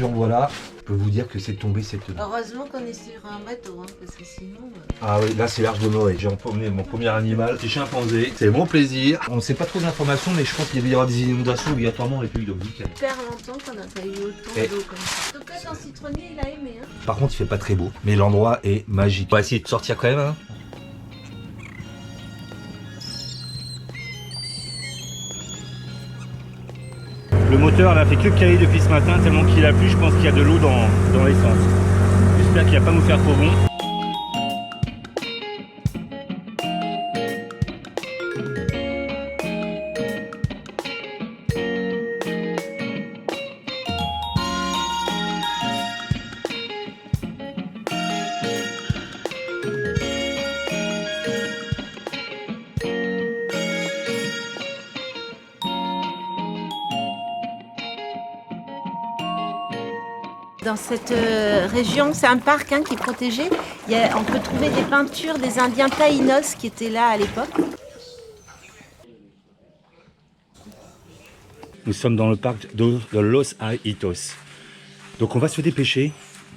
en voilà. Je peux vous dire que c'est tombé cette nuit. Heureusement qu'on est sur un bateau, hein, parce que sinon... Ah oui, là c'est l'Arche de Noé. J'ai emmené mon premier animal, c'est chimpanzé. C'est mon plaisir. On ne sait pas trop d'informations, mais je pense qu'il y aura des inondations obligatoirement en République dominicaine. Super longtemps qu'on n'a pas eu autant d'eau comme ça. En tout cas, dans citronnier, il a aimé. Hein. Par contre, il fait pas très beau, mais l'endroit est magique. On va essayer de sortir quand même. Hein. Le moteur n'a fait que caler depuis ce matin, tellement qu'il a plu, je pense qu'il y a de l'eau dans l'essence. J'espère qu'il va pas nous faire trop bon. Dans cette région, c'est un parc hein, qui est protégé. On peut trouver des peintures des Indiens Taïnos qui étaient là à l'époque. Nous sommes dans le parc de Los Aitos. Donc on va se dépêcher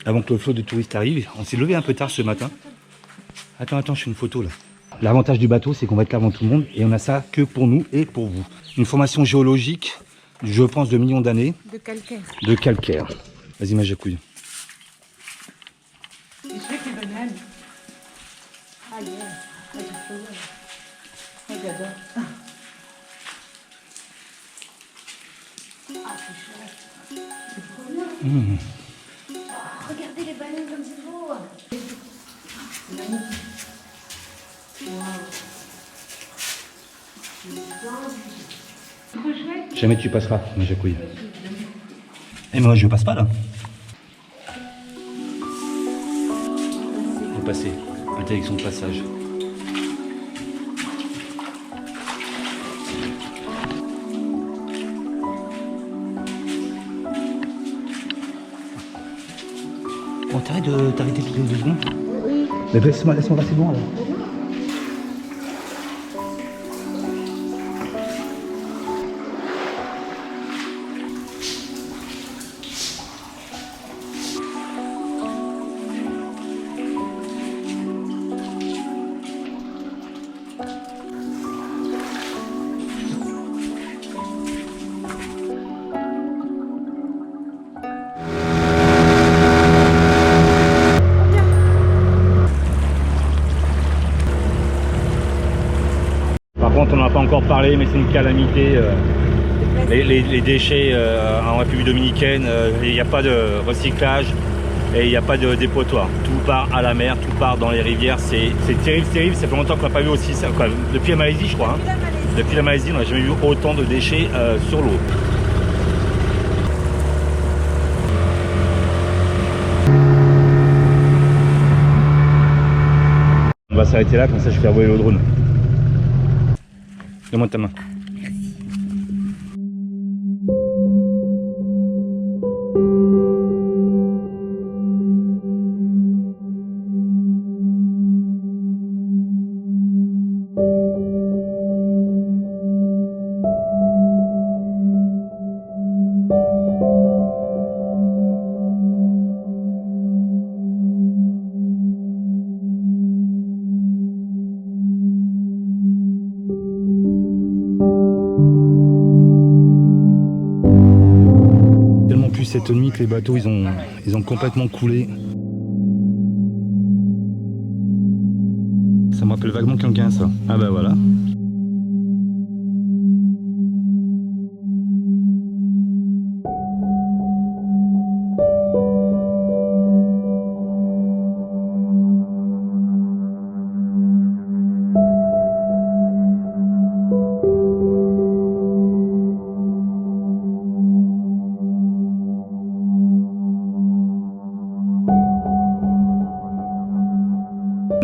avant que le flot de touristes arrive. On s'est levé un peu tard ce matin. Attends, je fais une photo là. L'avantage du bateau, c'est qu'on va être là avant tout le monde et on a ça que pour nous et pour vous. Une formation géologique, je pense, de millions d'années. De calcaire. De calcaire. Vas-y, ma jacouille. Tu sais que banane. Ah, yeah. Ah, j'adore. Ah, c'est chouette. C'est trop bien. Ah, regardez les baleines comme c'est beau. C'est magnifique. Wow. Trop chouette. Jamais tu passeras, ma jacouille. Et moi, je passe pas là. On va passer. Interdiction de passage. Bon, t'arrêtes t'arrêter de 2 secondes. Oui. Mais laisse-moi passer devant là. Par contre, on n'en a pas encore parlé, mais c'est une calamité. Les déchets en République dominicaine, il n'y a pas de recyclage et il n'y a pas de dépotoir. Tout part à la mer, tout part dans les rivières. C'est terrible. Ça fait longtemps qu'on n'a pas vu aussi ça. Quoi. Depuis la Malaisie, je crois. Hein. Depuis la Malaisie, on n'a jamais vu autant de déchets sur l'eau. On va s'arrêter là, comme ça je vais faire voler le drone. Donne-moi ta main. Cette nuit que les bateaux ils ont complètement coulé. Ça me rappelle vaguement quelqu'un ça. Ah bah voilà.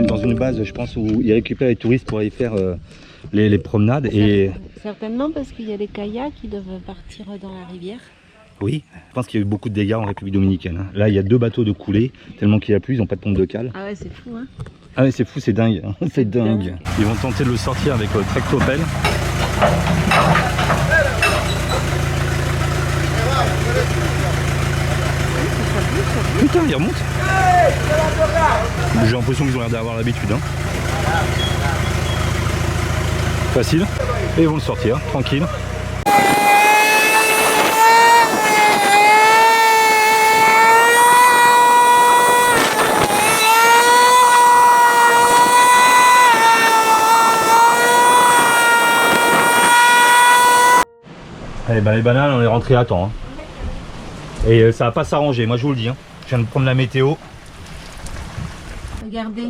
Dans une base, je pense, où ils récupèrent les touristes pour aller faire les promenades. Et... Certainement parce qu'il y a les kayaks qui doivent partir dans la rivière. Oui, je pense qu'il y a eu beaucoup de dégâts en République dominicaine. Hein. Là, il y a 2 bateaux de coulée, tellement qu'il y a plu, ils n'ont pas de pompe de cale. Ah ouais, c'est fou, hein. Ah ouais, c'est fou, c'est dingue. C'est dingue. Ils vont tenter de le sortir avec le tractopelle. hein, ils remontent. J'ai l'impression qu'ils ont l'air d'avoir l'habitude. Hein. Facile. Et ils vont le sortir, tranquille. Eh ben les bananes, on est rentré à temps. Hein. Et ça va pas s'arranger, moi je vous le dis. Hein. Je viens de prendre la météo. Regardez,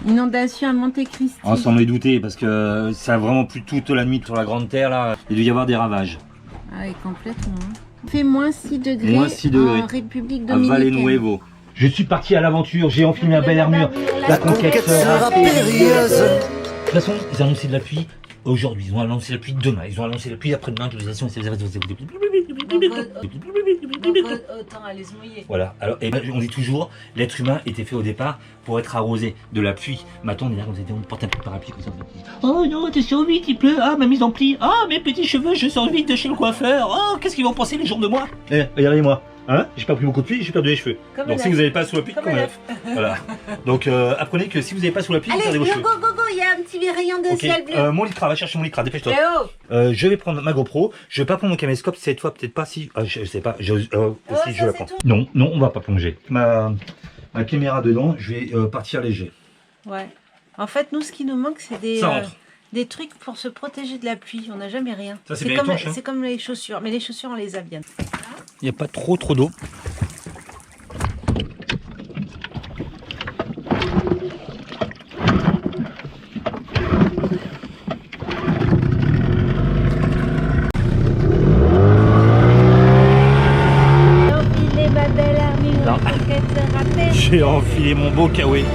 inondation à Monte Cristi. On s'en est douté parce que ça a vraiment plu toute la nuit sur la grande terre là. Il doit y avoir des ravages. Ah oui, complètement. Il fait moins 6 degrés, Moins 6 degrés. en République À Valle Dominicaine. Nuevo. Je suis parti à l'aventure, j'ai enfilé ma belle armure. La conquête sera périlleuse. De toute façon, ils ont annoncé de la pluie aujourd'hui, ils ont annoncé la pluie demain, ils ont annoncé la pluie après-demain. Autant aller se mouiller. Voilà, alors et ben, on dit toujours, l'être humain était fait au départ pour être arrosé de la pluie. Maintenant on est là, on porte un peu de parapluie comme ça. Oh non, attention vite, il pleut, ah ma mise en pli, ah mes petits cheveux, je sors vite de chez le coiffeur, oh qu'est-ce qu'ils vont penser les gens de moi. Eh, regardez-moi, hein, j'ai pas pris beaucoup de pluie, j'ai perdu les cheveux. Comme Donc un si œuf. vous n'avez pas sous la pluie, Comme comme un un œuf. Voilà. Donc apprenez que si vous n'avez pas sous la pluie, vous Allez, perdez vos go, cheveux. go, go, il y a un petit rayon de Ok, ciel bleu. mon lycra, va chercher mon lycra, dépêche-toi. Léo, Je vais prendre ma GoPro, je vais pas prendre mon caméscope cette fois, peut-être pas si. Je sais pas, aussi ça, je la c'est prends. tout. Non, non, on va pas plonger. Ma caméra dedans, je vais partir léger. ouais. En fait, nous, ce qui nous manque, c'est Ça rentre. des trucs pour se protéger de la pluie. On n'a jamais rien. Ça, c'est bien étanche, hein. C'est comme les chaussures. Mais les chaussures, on les a bien. Il n'y a pas trop d'eau. Enfilez ma belle armure, Non. la conquête sera périlleuse. J'ai enfilé mon beau kawaii.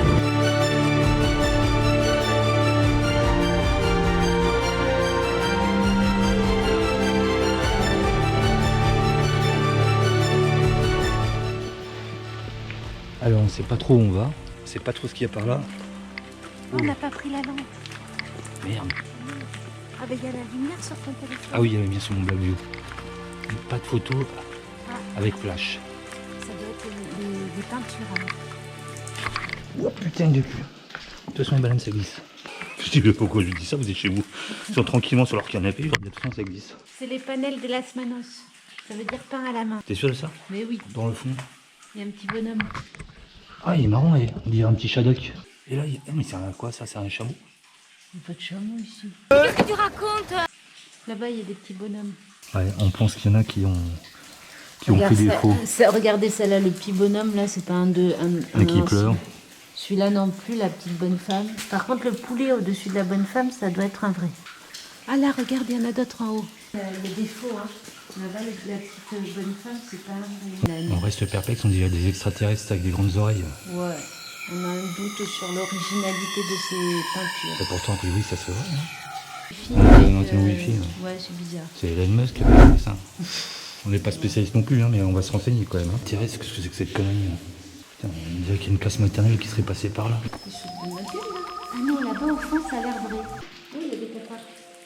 Alors on sait pas trop où on va, on sait pas trop ce qu'il y a par là. On n'a pas pris la lampe. Merde. Ah, ben il y a la lumière sur ton téléphone. Ah oui, il y avait bien sur mon Blackview. Pas de photo avec flash. Ça doit être des peintures. Hein. Oh putain de cul. De toute façon les bananes ça glisse. Je dis le pourquoi je dis ça, vous êtes chez vous. Ils sont tranquillement sur leur canapé, de toute façon ça glisse. C'est les panels de las manos. Ça veut dire pain à la main. T'es sûr de ça? Mais oui, Dans le fond. il y a un petit bonhomme. Ah il est marrant, on dirait un petit Shadok. Et là, mais c'est un quoi ça? C'est un chameau? Il n'y a pas de chameau ici. Qu'est-ce que tu racontes? Là-bas, il y a des petits bonhommes. Ouais, on pense qu'il y en a qui ont fait Regarde, défaut. regardez celle-là, le petit bonhomme, là, c'est pas un de... Un qui pleure. Celui-là non plus, la petite bonne femme. Par contre, le poulet au-dessus de la bonne femme, ça doit être un vrai. Ah là, regarde, il y en a d'autres en haut. Il y a des faux, hein. Là-bas, la petite bonne femme, c'est pas un vrai. On reste perplexe, on dirait des extraterrestres avec des grandes oreilles. Ouais, on a un doute sur l'originalité de ces peintures. Et pourtant, a priori, ça se voit. Hein. Wifi, une antenne Wi-Fi, ouais, c'est bizarre. C'est Elon Musk qui a fait ça. On n'est pas spécialiste non plus, hein, mais on va se renseigner quand même. Hein. Qu'est-ce que c'est que cette connerie? Putain, on dirait qu'il y a une classe maternelle qui serait passée par là. Ils sont de noter, là. Ah non, là-bas, au fond, ça a l'air vrai. Oui, il y a des cafards.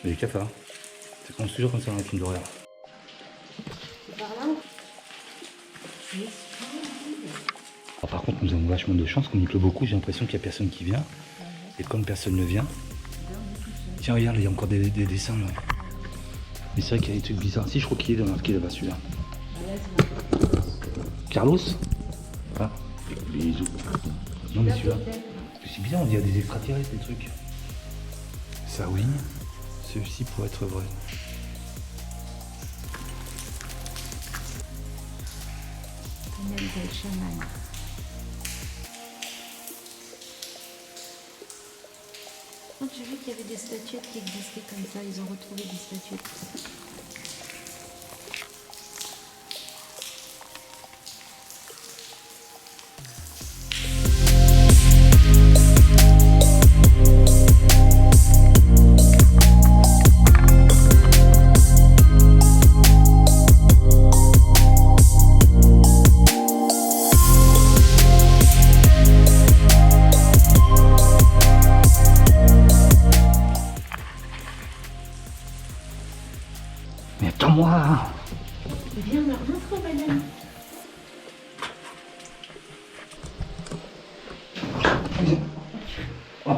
Il y a des cafards. Ça commence toujours comme ça dans les films d'horreur. C'est par là. Oui. Alors, par contre, nous avons vachement de chance, comme il pleut beaucoup, j'ai l'impression qu'il n'y a personne qui vient. Et comme personne ne vient... Tiens, regarde, il y a encore des dessins là. Mais c'est vrai qu'il y a des trucs bizarres. Si, je crois qu'il est marqué là-bas celui-là. Carlos? Ah, bisous. Non, mais celui-là. C'est bizarre, on dirait des extraterrestres, des trucs. Ça, oui. Ceci pourrait être vrai. Tunnel del Chaman. Quand j'ai vu qu'il y avait des statuettes qui existaient comme ça, ils ont retrouvé des statuettes.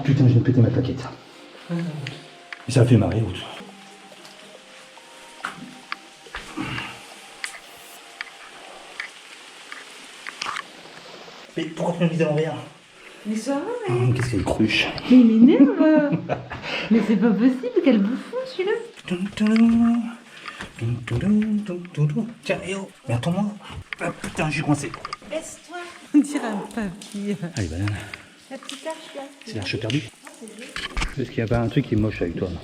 putain, je viens de péter ma plaquette. Et ça a fait marrer l'autre. Mais pourquoi tu m'as mis à l'envers? Mais ça va, mais... Qu'est-ce qu'elle cruche? Mais il m'énerve. Mais c'est pas possible, quel bouffon celui-là. Tiens, eh oh, mais attends-moi. Ah, putain, je suis coincé. Laisse-toi. On dirait un papy. Allez, banane. La petite arche là. C'est l'arche perdue. Est-ce qu'il n'y a pas un truc qui est moche avec toi là?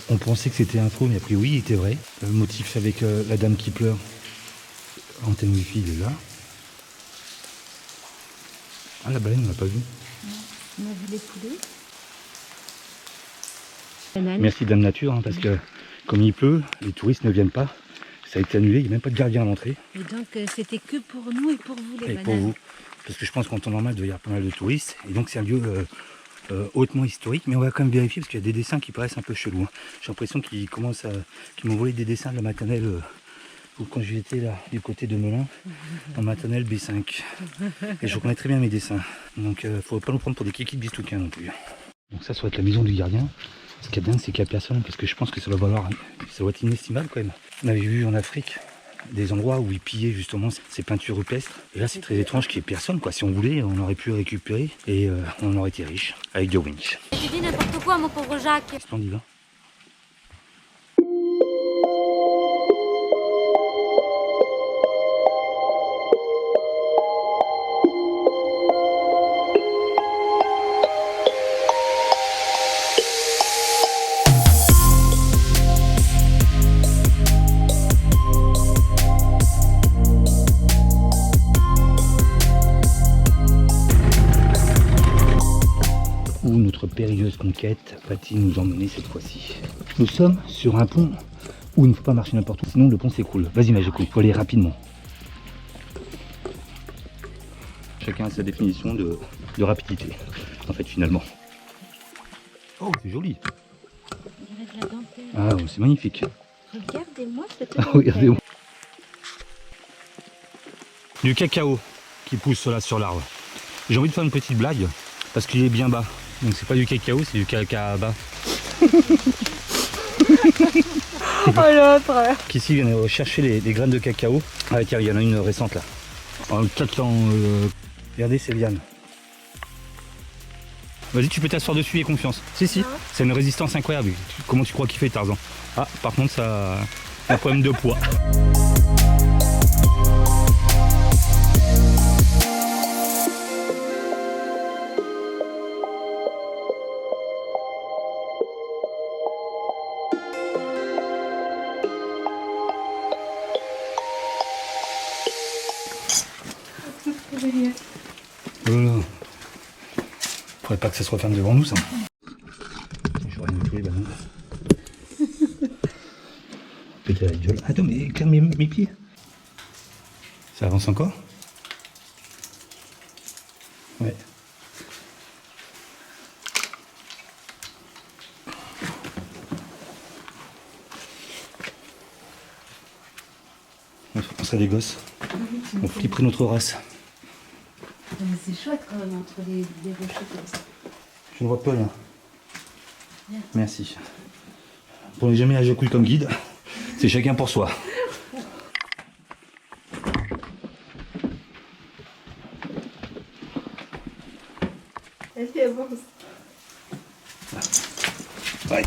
On pensait que c'était un faux, mais a priori il était vrai. Le motif avec la dame qui pleure. Antenne wifi, il est là. Ah, la baleine, on l'a pas vu. On a vu les poulets. Merci Dame Nature, hein, parce que comme il pleut, les touristes ne viennent pas. Ça a été annulé, il n'y a même pas de gardien à l'entrée. Et donc c'était que pour nous et pour vous les Et bananes. pour vous. Parce que je pense qu'en temps normal, il doit y avoir pas mal de touristes. Et donc c'est un lieu hautement historique, mais on va quand même vérifier parce qu'il y a des dessins qui paraissent un peu chelous. Hein. J'ai l'impression qu'ils m'ont volé des dessins de la maternelle quand j'étais là du côté de Melun, en maternelle B5. Et je reconnais très bien mes dessins. Donc il ne faut pas nous prendre pour des kikis de bistouquins non plus. Donc ça doit être la maison du gardien. Ce qui est bien, c'est qu'il n'y a personne, parce que je pense que ça doit être inestimable quand même. On avait vu en Afrique des endroits où ils pillaient justement ces peintures rupestres. Et là, c'est très étrange qu'il n'y ait personne, quoi. Si on voulait, on aurait pu récupérer et on aurait été riche avec des winch. Tu dis n'importe quoi, mon pauvre Jacques. Splendide, hein. Où notre périlleuse conquête va-t-il nous emmener cette fois-ci? Nous sommes sur un pont où il ne faut pas marcher n'importe où, sinon le pont s'écroule. Vas-y Majeko, il faut aller rapidement. Chacun a sa définition de rapidité, en fait finalement. Oh, c'est joli. On dirait de la dentelle. Ah, c'est magnifique. Regardez-moi cette Ah, regardez-moi. Du cacao qui pousse là sur l'arbre. J'ai envie de faire une petite blague parce qu'il est bien bas. Donc c'est pas du cacao, c'est du caca bas. Oh l'autre. Qu'ici viennent chercher les graines de cacao. Ah tiens, il y en a une récente là. En 4 ans. Regardez ces lianes. Vas-y, tu peux t'asseoir dessus et confiance. Si, c'est une résistance incroyable. Comment tu crois qu'il fait Tarzan? Ah, par contre, ça a un problème de poids. Oh là là. Faudrait pas que ça se referme devant nous ça. J'aurais une clé, banane. Péter la gueule. Attends, mais calme mes pieds. Ça avance encore? Ouais. On serait des gosses. On flipperait notre race. Mais c'est chouette quand même entre les rochers comme ça. Je ne vois pas là. Bien. Merci. Prenez jamais à Jacouille comme guide. C'est chacun pour soi. Vas-y, avance. Ouais.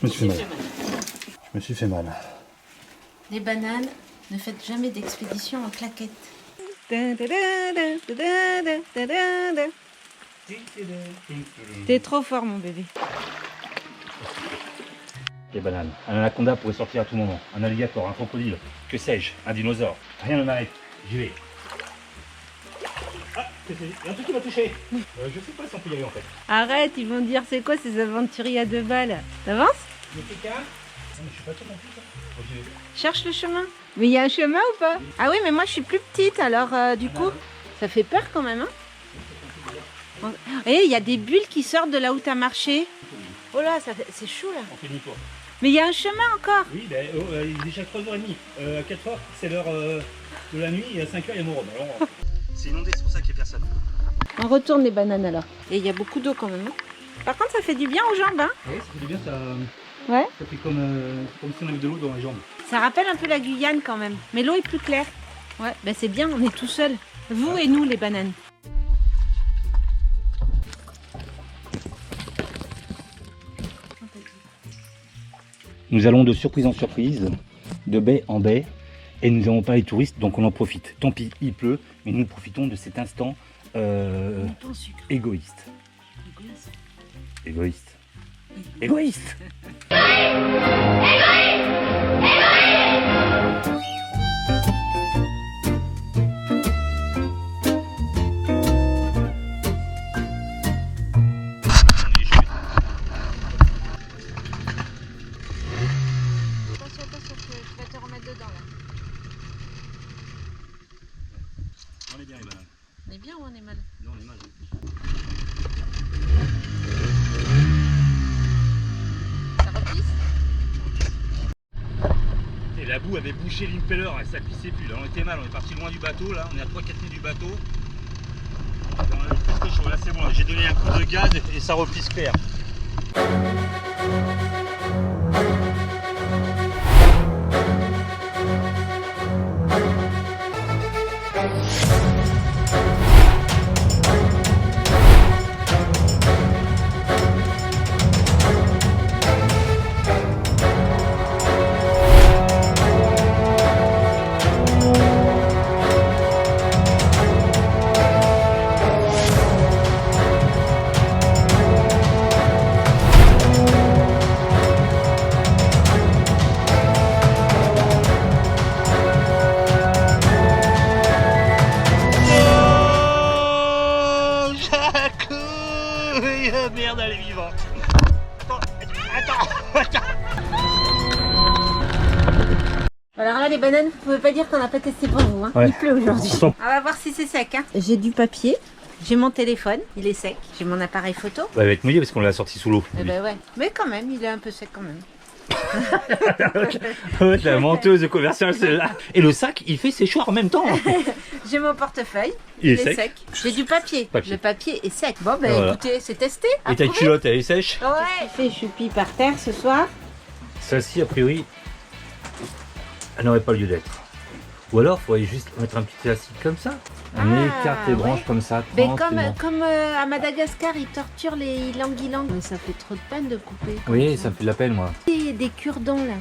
Je me suis fait mal. Je me suis fait mal. Les bananes, ne faites jamais d'expédition en claquette. T'es trop fort mon bébé. Les bananes. Un anaconda pourrait sortir à tout moment. Un alligator, un crocodile, que sais-je, un dinosaure. Rien ne m'arrête. J'y vais. Ah, il y a un truc qui m'a touché. Je sais pas si on peut y aller en fait. Arrête, ils vont dire c'est quoi ces aventuriers à 2 balles. T'avances? Mais c'est calme. Non, mais je suis pas sûr non plus. Ça. Ok. Cherche le chemin. Mais il y a un chemin ou pas? Ah oui, mais moi je suis plus petite alors du coup, ça fait peur quand même. Hein. Et il y a des bulles qui sortent de là où t'as marché. Oh là, c'est chaud là. On fait demi-tour. Mais il y a un chemin encore. Oui, ben, il est déjà 3h30. À 4h, c'est l'heure de la nuit, et à 5h, il y a mon rhum. Alors, c'est inondé, c'est pour ça qu'il n'y a personne. On retourne les bananes alors. Et il y a beaucoup d'eau quand même. Par contre, ça fait du bien aux jambes. Hein. Oui, ça fait bien, ça. Ouais. Ça fait comme si on avait de l'eau dans les jambes. Ça rappelle un peu la Guyane quand même. Mais l'eau est plus claire. Ouais, bah c'est bien, on est tout seul. Vous et nous les bananes. Nous allons de surprise en surprise, de baie en baie, et nous n'avons pas les touristes, donc on en profite. Tant pis, il pleut, mais nous profitons de cet instant égoïste. Égoïste. Égoïste. Attention, tu vas te remettre dedans là. On est bien les bananes. On est bien ou on est mal? Non, on est mal. Ça repisse? Et la boue avait bouché l'impeller, et ça pissait plus. Là, on était mal, on est parti loin du bateau. Là, on est à 3-4 mètres du bateau. Là, on est plus chaud. Là, c'est bon. J'ai donné un coup de gaz et ça repisse clair. Merde, elle est vivante. Attends. Alors là les bananes, vous pouvez pas dire qu'on n'a pas testé pour vous. Hein. Ouais. Il pleut aujourd'hui. Attends. On va voir si c'est sec. Hein. J'ai du papier, j'ai mon téléphone, il est sec. J'ai mon appareil photo. Bah, elle va être mouillée parce qu'on l'a sorti sous l'eau. Eh ben ouais. Mais quand même, il est un peu sec quand même. La menteuse commerciale celle-là. Et le sac, il fait séchoir en même temps. J'ai mon portefeuille, Il est sec. J'ai du papier. Papier. Le papier est sec. Bon ben Voilà. écoutez, c'est testé. Et ta Approuvé. culotte, elle est sèche. Ouais. Fait choupi par terre ce soir. Celle-ci, a priori, elle n'aurait pas lieu d'être. Ou alors, il faudrait juste mettre un petit élastique comme ça. On Ah, écarte les branches ouais. comme ça. Mais comme, tranquillement. à Madagascar, ils torturent les ilang-ilang. Mais ça fait trop de peine de couper. comme Oui, ça me fait de la peine, moi. Des cure-dents là.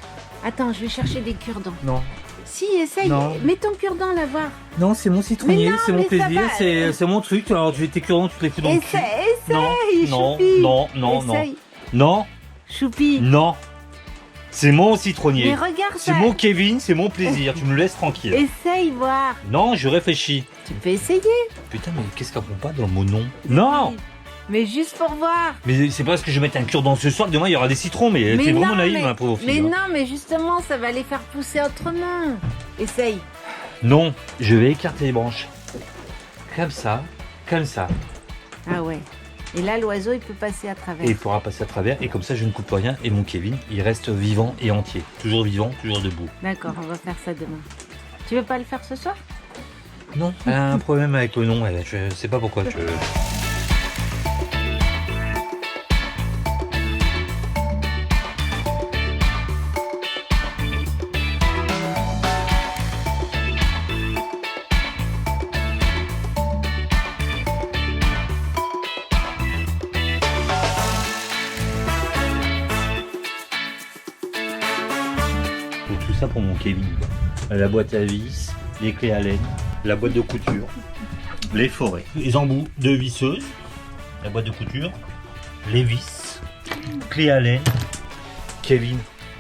Attends, je vais chercher des cure-dents. Non. Si, essaye. Non. Mets ton cure-dent là, voir. Non, c'est mon citronnier, Mais non, c'est mon mais ça plaisir, va. c'est mon truc. Alors, tu tes cure-dents, tu te les fais dans le cul. Essaye, Non, Choupi. non, non, non. Essaye. Non, Choupi. non. C'est mon citronnier. Mais regarde C'est ça. mon Kevin, c'est mon plaisir. Tu me laisses tranquille. Essaye, voir. Non, je réfléchis. Tu peux essayer. Putain, mais qu'est-ce qu'elle prend pas dans le mot non? Non. Mais juste pour voir. Mais c'est pas parce que je vais mettre un cure-dent ce soir que demain il y aura des citrons, mais t'es vraiment naïve, ma pauvre fille. mais hein. non, mais justement, ça va les faire pousser autrement. Essaye. Non, je vais écarter les branches. Comme ça, comme ça. Ah ouais. Et là, l'oiseau, il peut passer à travers. Et il pourra passer à travers, et comme ça je ne coupe rien, et mon Kevin, il reste vivant et entier. Toujours vivant, toujours debout. D'accord, on va faire ça demain. Tu veux pas le faire ce soir? Non, elle a un problème avec le nom, elle, je sais pas pourquoi. Tout ça pour mon Kevin. La boîte à vis, les clés à laine, la boîte de couture, les forêts, les embouts de visseuse, la boîte de couture, les vis, clés à laine, Kevin.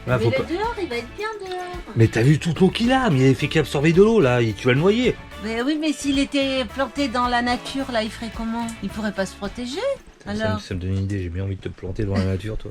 Là, Mais faut le pas- dehors, il va être bien dehors. Mais t'as vu toute l'eau qu'il a, mais il fait qu'absorber de l'eau là, et tu vas le noyer. Mais oui, mais s'il était planté dans la nature, là, il ferait comment? Il pourrait pas se protéger. Alors, Ça me donne une idée, j'ai bien envie de te planter dans la nature toi.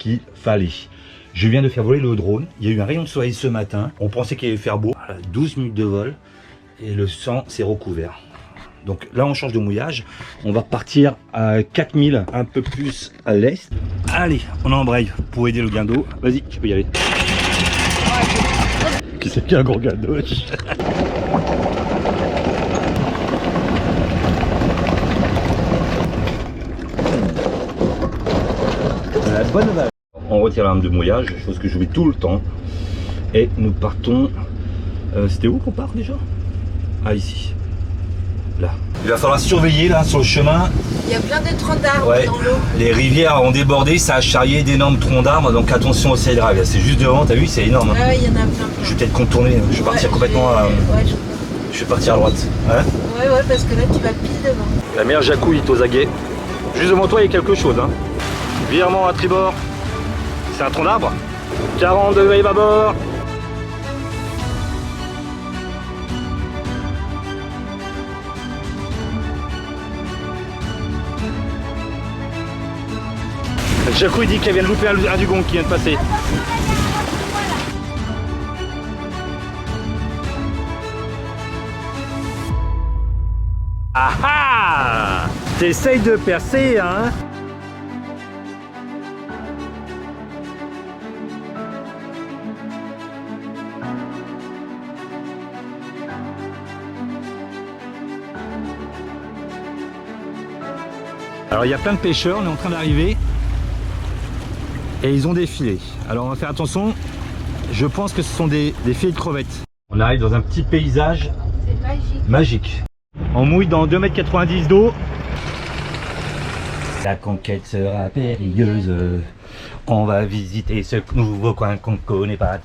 qu'il fallait. Je viens de faire voler le drone. Il y a eu un rayon de soleil ce matin. On pensait qu'il allait faire beau. 12 minutes de vol et le sang s'est recouvert. Donc là, on change de mouillage. On va partir à 4000, un peu plus à l'est. Allez, on embraye pour aider le guindeau. Vas-y, tu peux y aller. Qui c'est qui a un gros guindeau? La bonne vague. On retire l'arme de mouillage, chose que j'oublie tout le temps. Et nous partons. C'était où qu'on part déjà? Ah, ici. Là. Il va falloir surveiller là sur le chemin. Il y a plein de troncs d'arbres Ouais. dans l'eau. Les rivières ont débordé, ça a charrié d'énormes troncs d'arbres, donc attention au ciel grave. C'est juste devant, t'as vu, c'est énorme. Ah ouais, il y en a plein. Je vais peut-être contourner, je vais partir complètement à... Ouais, Je vais partir à droite. Hein, ouais, parce que là tu vas pile devant. la mer Jacouille est aux aguets. Juste devant toi, il y a quelque chose. Hein. Virement à tribord. C'est un tronc d'arbre. 40 degrés bâbord. Jacouille dit qu'elle vient de louper un dugong qui vient de passer. Ah ah! T'essayes de percer, hein? Alors il y a plein de pêcheurs, on est en train d'arriver. Et ils ont des filets. Alors on va faire attention. Je pense que ce sont des filets de crevettes. On arrive dans un petit paysage magique. On mouille dans 2,90 m d'eau. La conquête sera périlleuse. On va visiter ce nouveau coin qu'on connaît pas.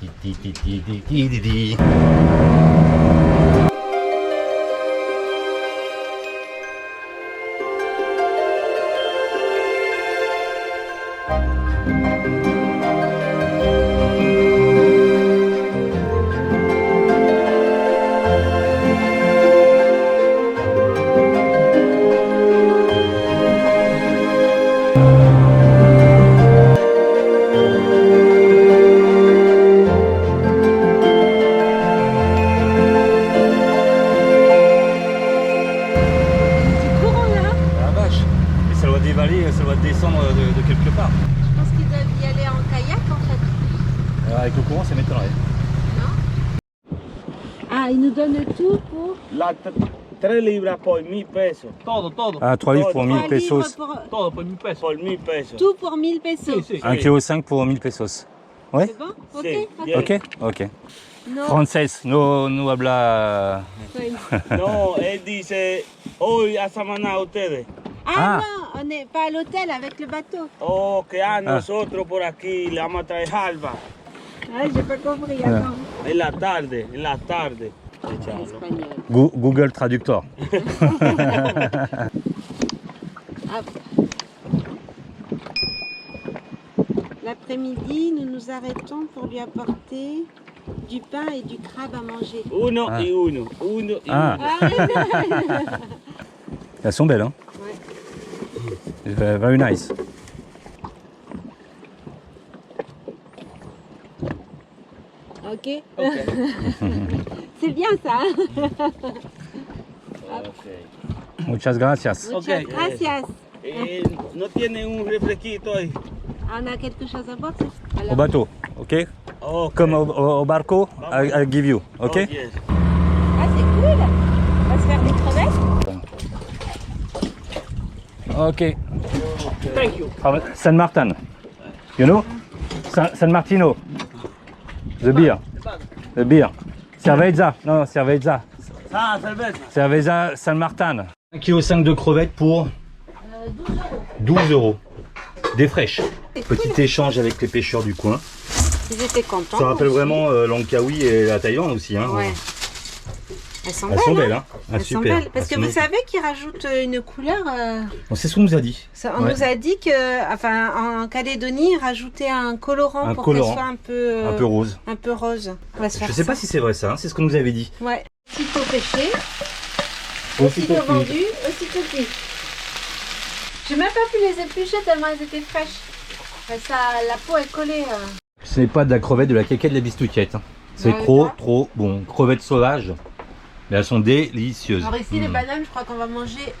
Ça doit descendre de quelque part. Je pense qu'ils doivent y aller en kayak en fait. Avec le courant, ça m'étonnerait. Ah, ils nous donnent tout pour... La 3 libras por 1000 pesos. Todo, todo. Ah, 3 livres pour 1000 3 pesos. livres pour... Todo por 1000 pesos. Por 1000 pesos. Tout pour 1000 pesos. Sí, sí. 1,5 kg pour 1000 pesos. Ouais? C'est bon? Ok. Sí, Ok. bien. Ok, ok. No. Francés, no habla. No, él dice, hoy a Samaná ustedes. Ah, Ah. non, on n'est pas à l'hôtel avec le bateau. Oh, que nosotros por aquí le vamos a traer halva. Ah, j'ai pas compris, attends. En la tarde, en la tarde. En Echarlo. espagnol. Google Traductor. Hop. L'après-midi, nous nous arrêtons pour lui apporter du pain et du crabe à manger. Uno Ah. y uno, uno y Ah. uno. Elles sont belles, hein? Ouais. Very nice. Ok. Ok. C'est bien ça. Muchas gracias. Muchas Ok. gracias. ¿No tienen un refresquito ahí? On a quelque chose à boire? Au bateau, ok? Ok. Comme au barco, I'll give you, ok? Oh, yes. Ah, c'est cool. On va se faire des crevettes. Ok. Thank you. San Martin. You know? San Martino. The beer. The beer. Cerveza. Non, cerveza. Ah, cerveza. Cerveza San Martin. 1,5 kg de crevettes pour 12 euros. Des fraîches. Petit échange avec les pêcheurs du coin. Ils étaient contents. Ça rappelle aussi. vraiment Langkawi et la Thaïlande aussi. Hein. Ouais. Elles sont Elles belles. sont hein. belles. Hein. Ah, Elles sont super. belles. Parce que Elles vous sont belles. savez qu'ils rajoutent une couleur. Bon, c'est ce qu'on nous a dit. On Ouais. nous a dit que, enfin, en Calédonie, ils rajoutaient un colorant Un pour colorant. qu'elle soit Un peu rose. un peu rose. On va se faire Je sais pas ça. si c'est vrai ça, hein. C'est ce qu'on nous avait dit. Ouais. Aussitôt pêché, Aussitôt aussitôt cuit. vendu, aussitôt cuit. J'ai même pas pu les éplucher tellement elles étaient fraîches. La peau est collée. Ce n'est pas de la crevette, de la caquette, de la bistouquette. Hein. C'est trop bon. Crevettes sauvages, mais elles sont délicieuses. Alors ici, les bananes, je crois qu'on va manger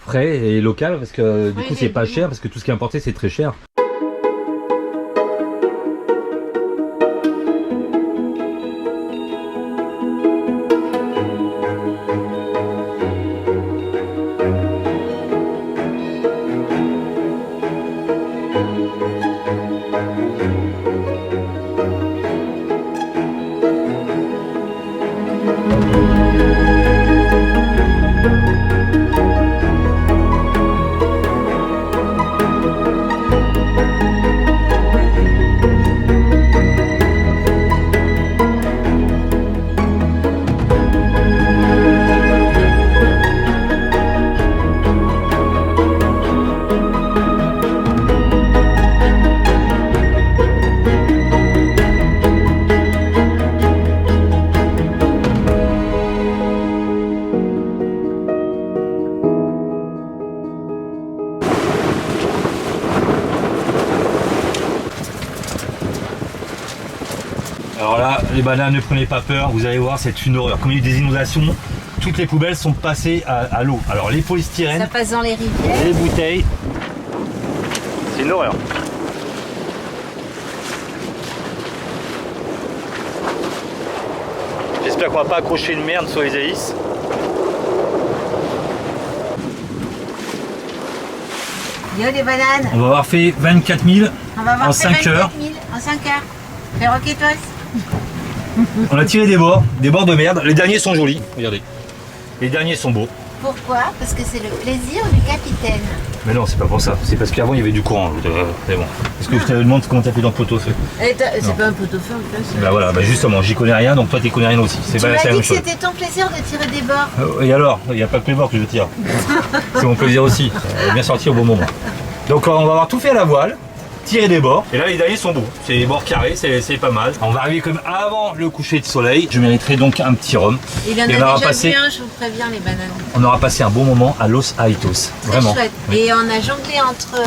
Frais et local, parce que du Oui, coup c'est pas légumes. cher, parce que tout ce qui est importé c'est très cher. Alors là, les bananes, ne prenez pas peur, vous allez voir, c'est une horreur. Comme il y a eu des inondations, toutes les poubelles sont passées à l'eau. Alors les polystyrènes, Ça passe dans les rivières. les bouteilles, c'est une horreur. J'espère qu'on va pas accrocher une merde sur les hélices. Yo les bananes. On va avoir fait 24 000 On va voir en ces 5 heures. 24 000 en 5 heures. Perroquetos. On a tiré des bords de merde. Les derniers sont jolis, regardez. Les derniers sont beaux. Pourquoi? Parce que c'est le plaisir du capitaine. Mais non, c'est pas pour ça. C'est parce qu'avant il y avait du courant. C'est bon. Est-ce que je te demande comment t'as fait dans le pot-au-feu? C'est pas un pot-au-feu en plus. Bah voilà, bah justement, j'y connais rien, donc toi t'y connais rien aussi. C'est Tu pas m'as la dit même que chose. c'était ton plaisir de tirer des bords. Et alors, il n'y a pas que les bords que je tire. C'est mon plaisir aussi. Bien sorti au bon moment. Donc on va avoir tout fait à la voile, tirer des bords. Et là les derniers sont beaux. C'est des bords carrés, c'est pas mal. On va arriver comme avant le coucher de soleil. Je mériterai donc un petit rhum. Il y en Et a on aura déjà passé- vu un, je vous préviens les bananes. On aura passé un bon moment à Los Haitos. Très Vraiment. chouette. Oui. Et on a jonglé entre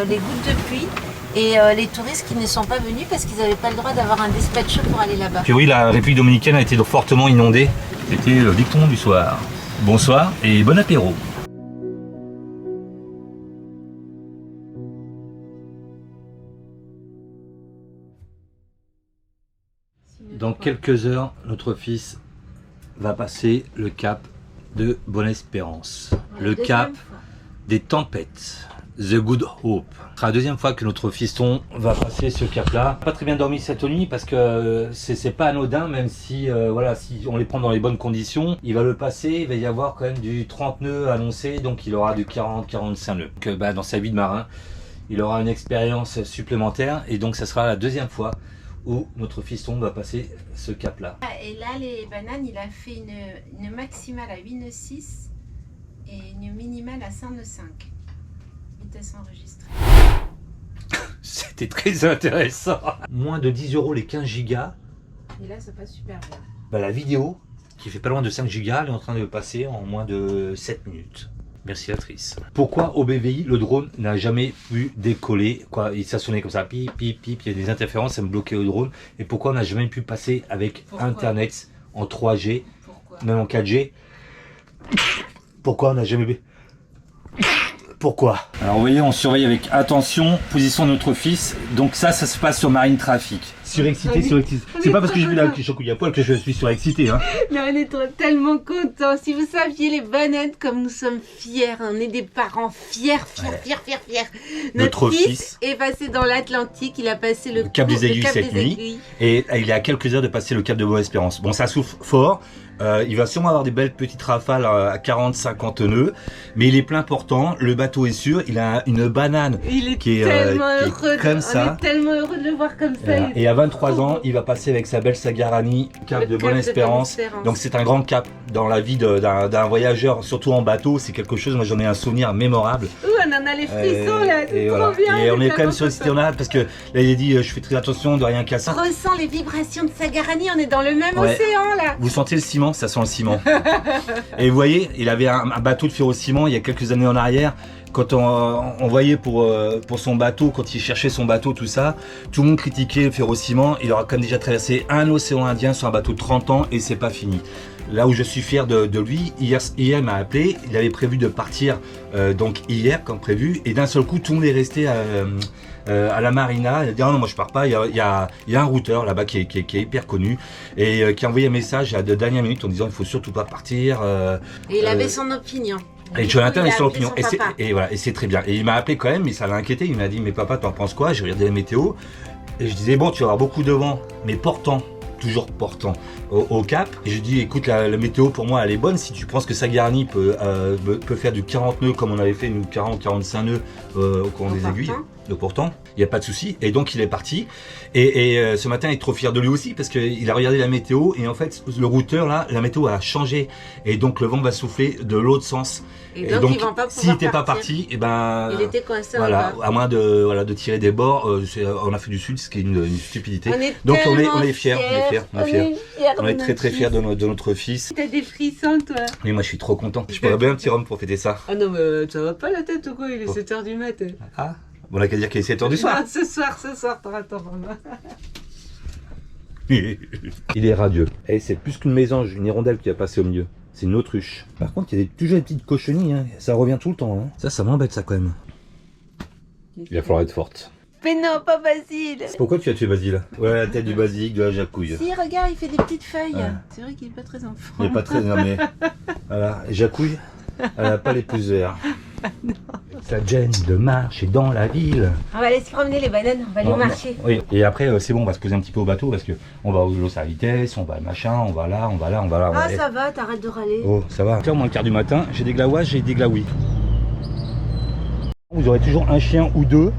les gouttes de pluie et les touristes qui ne sont pas venus parce qu'ils n'avaient pas le droit d'avoir un dispatcher pour aller là-bas. Puis oui, la République dominicaine a été fortement inondée. C'était le dicton du soir. Bonsoir et bon apéro. Dans quelques heures, notre fils va passer le cap de Bonne-Espérance. Le cap des tempêtes. The Good Hope. Ce sera la deuxième fois que notre fiston va passer ce cap-là. Pas très bien dormi cette nuit parce que c'est pas anodin, même si voilà, si on les prend dans les bonnes conditions, il va le passer, il va y avoir quand même du 30 nœuds annoncé, donc il aura du 40-45 nœuds. Donc dans sa vie de marin, il aura une expérience supplémentaire et donc ça sera la deuxième fois où notre fiston va passer ce cap-là. Et là, les bananes, il a fait une maximale à 8 nœuds 6 et une minimale à 5 nœuds 5. Vitesse enregistrée. C'était très intéressant. Moins de 10 € les 15 gigas. Et là, ça passe super bien. Bah, la vidéo, qui fait pas loin de 5 gigas, elle est en train de passer en moins de 7 minutes. Merci Atrice. Pourquoi au BVI, le drone n'a jamais pu décoller? Quoi, ça sonnait comme ça, pip, pip, pip, il y a des interférences, ça me bloquait le drone. Et pourquoi on n'a jamais pu passer avec Pourquoi Internet en 3G, Pourquoi? même en 4G? Pourquoi on n'a jamais pu? Pourquoi? Alors vous voyez, on surveille avec attention, position de notre fils. Donc ça se passe sur Marine Trafic. Surexcité, surexcité. C'est pas parce que j'ai vu la chocouille à poil que je suis surexcité. Hein. Non, on est tellement contents. Si vous saviez les bananes comme nous sommes fiers, on est des parents fiers. Notre fils fils est passé dans l'Atlantique, il a passé le Cap des Aiguilles Cap cette des nuit. Aiguilles. Et il est à quelques heures de passer le cap de Bonne-Espérance. Bon, ça souffle fort. Il va sûrement avoir des belles petites rafales à 40-50 nœuds, mais il est plein portant. Le bateau est sûr. Il a une banane Il est qui est, tellement qui est heureux. comme On ça. est tellement heureux de le voir comme ça. Voilà. Il est Et à 23 ans, il va passer avec sa belle Sagarani, cap Le de cap Bonne-Espérance. de Bonne-Espérance. Donc c'est un grand cap dans la vie d'un voyageur, surtout en bateau. C'est quelque chose, moi j'en ai un souvenir mémorable. Ouh, on en a les frissons là, c'est et trop voilà. bien. Et on est quand même sollicité, on a hâte parce que là il a dit je fais très attention de rien casser. On ressent les vibrations de Sagarani, on est dans le même Ouais. océan là. Vous sentez le ciment, ça sent le ciment. Et vous voyez, il avait un bateau de ferro-ciment il y a quelques années en arrière. Quand on voyait pour son bateau, quand il cherchait son bateau, tout ça, tout le monde critiquait le ferro-ciment. Il aura quand même déjà traversé un océan Indien sur un bateau de 30 ans et c'est pas fini. Là où je suis fier de lui, hier il m'a appelé, il avait prévu de partir donc hier comme prévu et d'un seul coup tout le monde est resté à la marina. Il a dit ah non moi je pars pas, il y a un routeur là-bas qui est hyper connu et qui a envoyé un message à de dernière minute en disant il faut surtout pas partir. Et il avait son opinion. Et Jonathan il est a son appelé opinion. son papa. Et voilà, et c'est très bien. Et il m'a appelé quand même, mais ça l'a inquiété. Il m'a dit mais papa t'en penses quoi? J'ai regardé la météo et je disais bon tu vas avoir beaucoup de vent, mais portant. Toujours portant au cap. Et je dis écoute la météo pour moi elle est bonne si tu penses que Sagarani peut faire du 40 nœuds comme on avait fait nous 40-45 nœuds au courant des aiguilles. Donc pourtant il n'y a pas de souci et donc il est parti et ce matin il est trop fier de lui aussi parce qu'il a regardé la météo et en fait le routeur là la météo a changé et donc le vent va souffler de l'autre sens Et donc ils vont pas pouvoir s'il n'était pas partir. parti et ben Il était coincé voilà en bas. à moins de tirer des bords en Afrique du Sud ce qui est une stupidité. Donc on est fiers, on est très fiers de notre fils. T'as des frissons toi. Et moi je suis trop content. Je pourrais bien un petit rhum pour fêter ça. Ah non mais ça va pas la tête ou quoi, il est 7h du matin. Ah, bon, on a qu'à dire qu'il est 7h du soir. Ah, ce soir, t'auras ton rhum. Il est radieux. Et c'est plus qu'une mésange, une hirondelle qui a passé au milieu. C'est une autruche. Par contre, il y a toujours des petites cochonnies, hein. Ça revient tout le temps. Hein. Ça m'embête ça quand même. Il va falloir être forte. Mais non, pas Basile. Pourquoi tu as tué Basile? Ouais, la tête du basilic, de la jacouille. Si, regarde, il fait des petites feuilles. Ouais. C'est vrai qu'il est pas très enfant. Il n'est pas très énervé. Voilà, et jacouille, elle n'a pas les pouces verts. Ça gêne de marcher dans la ville. On va aller se promener les bananes, on va aller Non, marcher. Oui, et après c'est bon, on va se poser un petit peu au bateau parce que on va au l'eau à vitesse, on va machin, on va là, on va là, on va là. Ah ça va, t'arrêtes de râler. Oh, ça va. Tiens, au moins le quart du matin, j'ai des glaouages, j'ai des glaouis. Vous aurez toujours un chien ou deux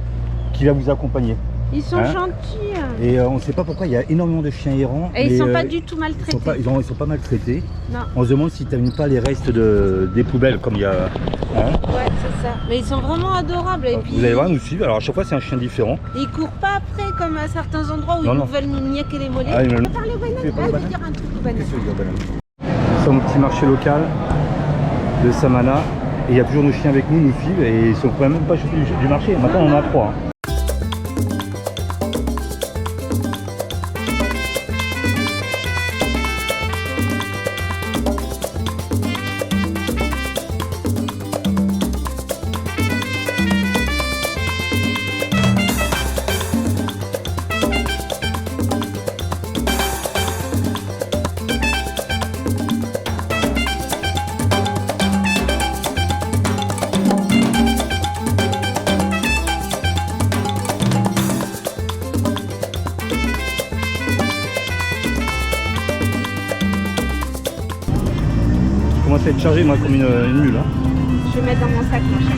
qui va vous accompagner. Ils sont Hein gentils. Et on ne sait pas pourquoi, il y a énormément de chiens errants. Et ils mais, sont pas du tout maltraités. ils sont pas maltraités. Non. On se demande si tu n'aimes pas les restes des poubelles comme il y a. Hein Ouais, c'est ça. Mais ils sont vraiment adorables. Et puis, vous allez voir, nous suivre. Alors à chaque fois, c'est un chien différent. ils courent pas après comme à certains endroits où Non, ils non. veulent nous niaquer les mollets. Ah, ils me- On va parler aux bananes. Tu veux pas Ah, aux je vais bananes dire un truc aux bananes. Nous sommes au petit marché local de Samana. Et il y a toujours nos chiens avec nous, nous suivent. Et ils sont quand même pas chauffés du marché. Maintenant, on en a 3. Commence à être chargé moi comme une mule. Hein. Je vais mettre dans mon sac, mon chat.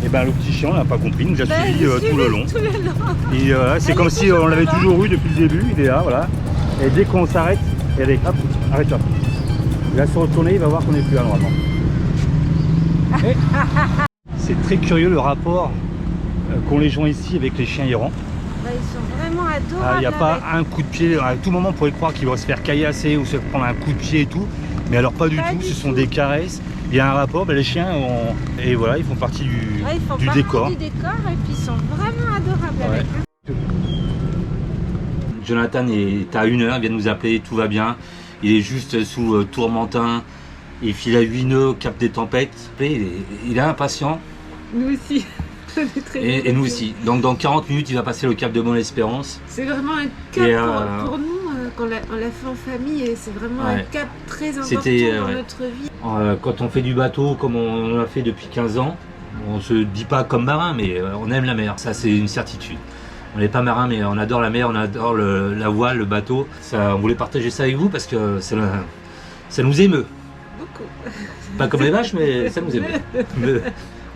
Et ben le petit chien on n'a pas compris, il nous a suivi tout le long. Tout le long. Et c'est comme si on l'avait toujours eu depuis le début, il est là, voilà. Et dès qu'on s'arrête, allez, hop, arrête-toi. Il va se retourner, il va voir qu'on n'est plus là normalement. C'est très curieux le rapport qu'ont les gens ici avec les chiens errants. Bah, ils sont vraiment adorables. Il n'y a pas avec. un coup de pied, à tout moment on pourrait croire qu'il va se faire caillasser ou se prendre un coup de pied et tout. Mais alors pas du Pas tout, du ce sont tout. des caresses. Il y a un rapport, les chiens et voilà, ils font partie Ouais, ils font du partie décor. du décor et puis ils sont vraiment adorables Ouais. avec. Jonathan est à 1 heure, il vient de nous appeler, tout va bien. Il est juste sous Tourmentin, il file à 8 nœuds, cap des tempêtes. Il est impatient Nous aussi. On est très et nous aussi. Donc dans 40 minutes, il va passer le cap de Bonne-Espérance. C'est vraiment un cap Et, pour nous, quand on l'a fait en famille, et c'est vraiment Ouais. un cap très important C'était, dans ouais. notre vie. Quand on fait du bateau comme on l'a fait depuis 15 ans, on se dit pas comme marin, mais on aime la mer. Ça, c'est une certitude. On n'est pas marin, mais on adore la mer, on adore la voile, le bateau. Ça, on voulait partager ça avec vous parce que ça nous émeut. Beaucoup. Pas comme les vaches, mais ça nous émeut.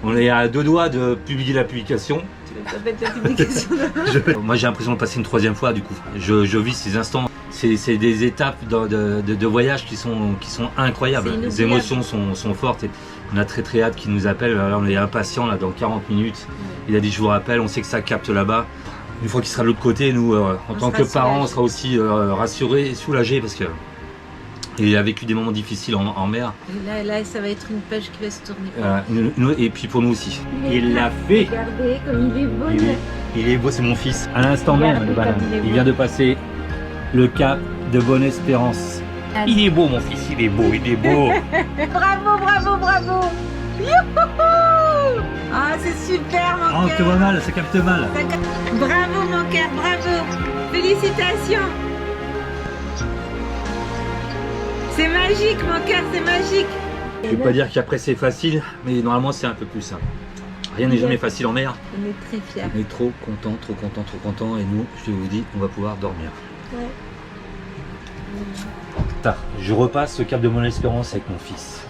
On est à 2 doigts de publier la publication. Tu vas pas mettre la publication de... Moi, j'ai l'impression de passer une 3e fois, du coup. Je vis ces instants c'est des étapes de voyage qui sont incroyables. Les émotions sont fortes. Et on a très hâte qu'il nous appelle. Là, on est impatient là, dans 40 minutes. Il a dit je vous rappelle, on sait que ça capte là-bas. Une fois qu'il sera de l'autre côté, nous, en tant que parents, on sera aussi rassurés et soulagés parce que il a vécu des moments difficiles en mer. Et là, ça va être une page qui va se tourner. Et puis pour nous aussi. Il l'a fait. Regardez comme il est beau. Il est beau, c'est mon fils. À l'instant même, le banane. Il vient de passer le cap de Bonne-Espérance. Il est beau, mon fils, il est beau, il est beau. Bravo, bravo, bravo. Youhou! Ah, c'est super, mon cœur. Oh, ça va mal, ça capte mal. Bravo, mon cœur, bravo. Félicitations. C'est magique, mon cœur, c'est magique. Je ne vais pas dire qu'après c'est facile, mais normalement c'est un peu plus simple. Rien n'est jamais facile en mer. On est très fiers. On est trop content. Et nous, je vous dis, on va pouvoir dormir. Ouais. Je repasse le cap de Bonne-Espérance avec mon fils.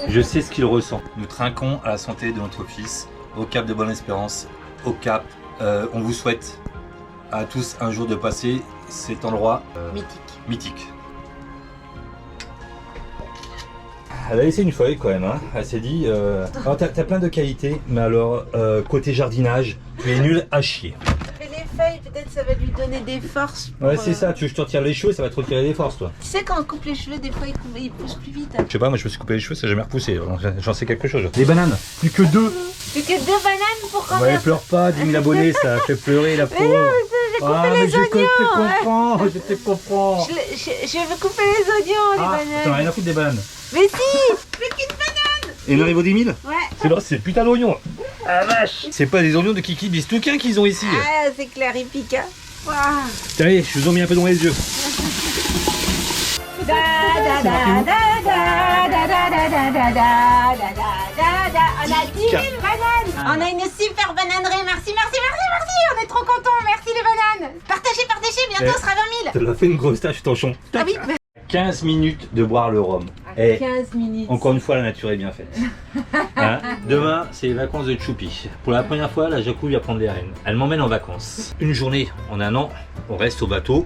Je sais ce qu'il ressent. Nous trinquons à la santé de notre fils au cap de Bonne-Espérance. Au cap, on vous souhaite à tous un jour de passer cet endroit mythique. Elle a laissé une feuille quand même, hein. Elle s'est dit, alors t'as plein de qualités, mais alors côté jardinage, tu es nul à chier. Et les feuilles, peut-être ça va lui donner des forces. Ouais, c'est ça, tu veux que je te retire les cheveux, ça va te retirer des forces, toi. Tu sais, quand on coupe les cheveux, des fois ils poussent plus vite. Je sais pas, moi je me suis coupé les cheveux, ça n'a jamais repoussé, j'en sais quelque chose. Les bananes, plus que 2. Plus que 2 bananes pour quand Ouais, même. pleure pas, 10 000 abonnés, ça fait pleurer la pauvre. J'ai coupé les oignons. Je te comprends. Je veux couper les oignons, les bananes. T'en as rien à foutre des bananes. Mais si, plus qu'une banane. Et il en vaut 10 000. Ouais. C'est là, c'est putain d'oignons. Ah vache. C'est pas des oignons de Kiki Bistouquin qu'ils ont ici. Ah, c'est clair, il pique. Hein. Wow. Allez, je vous en mets un peu dans les yeux. Da da da da da da da da da da da da da da. On a 10 000 bananes. On a une super bananerie. Merci. On est trop contents. Merci les bananes. Partagez. Bientôt, ce sera 20 000. Ça l'a fait une grosse tache, Tanchon. Ah oui. 15 minutes de boire le rhum. 15 minutes. Encore une fois, la nature est bien faite. Hein, demain, c'est les vacances de Choupi. Pour la première fois, la Jacouille va prendre les rênes. Elle m'emmène en vacances. Une journée en un an, on reste au bateau.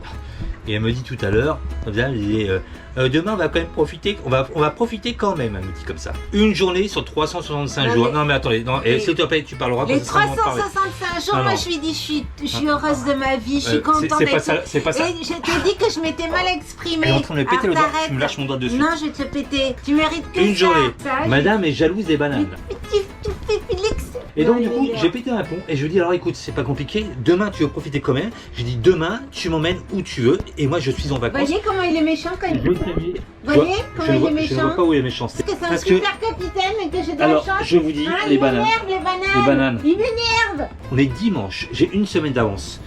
Et elle me dit tout à l'heure, demain on va quand même profiter, on va profiter quand même, elle me dit comme ça. Une journée sur 365 jours. Non mais attendez, s'il te plaît, tu parleras pas. Les 365 jours, moi je lui dis, je suis heureuse de ma vie, je suis contente d'être. C'est pas ça. Et je t'ai dit que je m'étais mal exprimée. Elle est en train de me péter le doigt, tu me lâches mon doigt dessus. Non, je vais te le péter. Tu mérites que une ça. journée. Ça, Madame est jalouse des bananes. Tu fais Félix. Et donc du coup, j'ai pété un pont et je lui dis alors écoute, c'est pas compliqué, demain tu veux profiter quand même. Je dis demain, tu m'emmènes où tu veux et moi je suis en vacances. Voyez comment il est méchant quand il Vous voyez comment il est méchant. Je ne vois pas où il est méchant. Parce que c'est un super capitaine et que j'ai de la alors, chance. je vous dis, les bananes. Les bananes. Il m'énerve. On est dimanche, j'ai une semaine d'avance.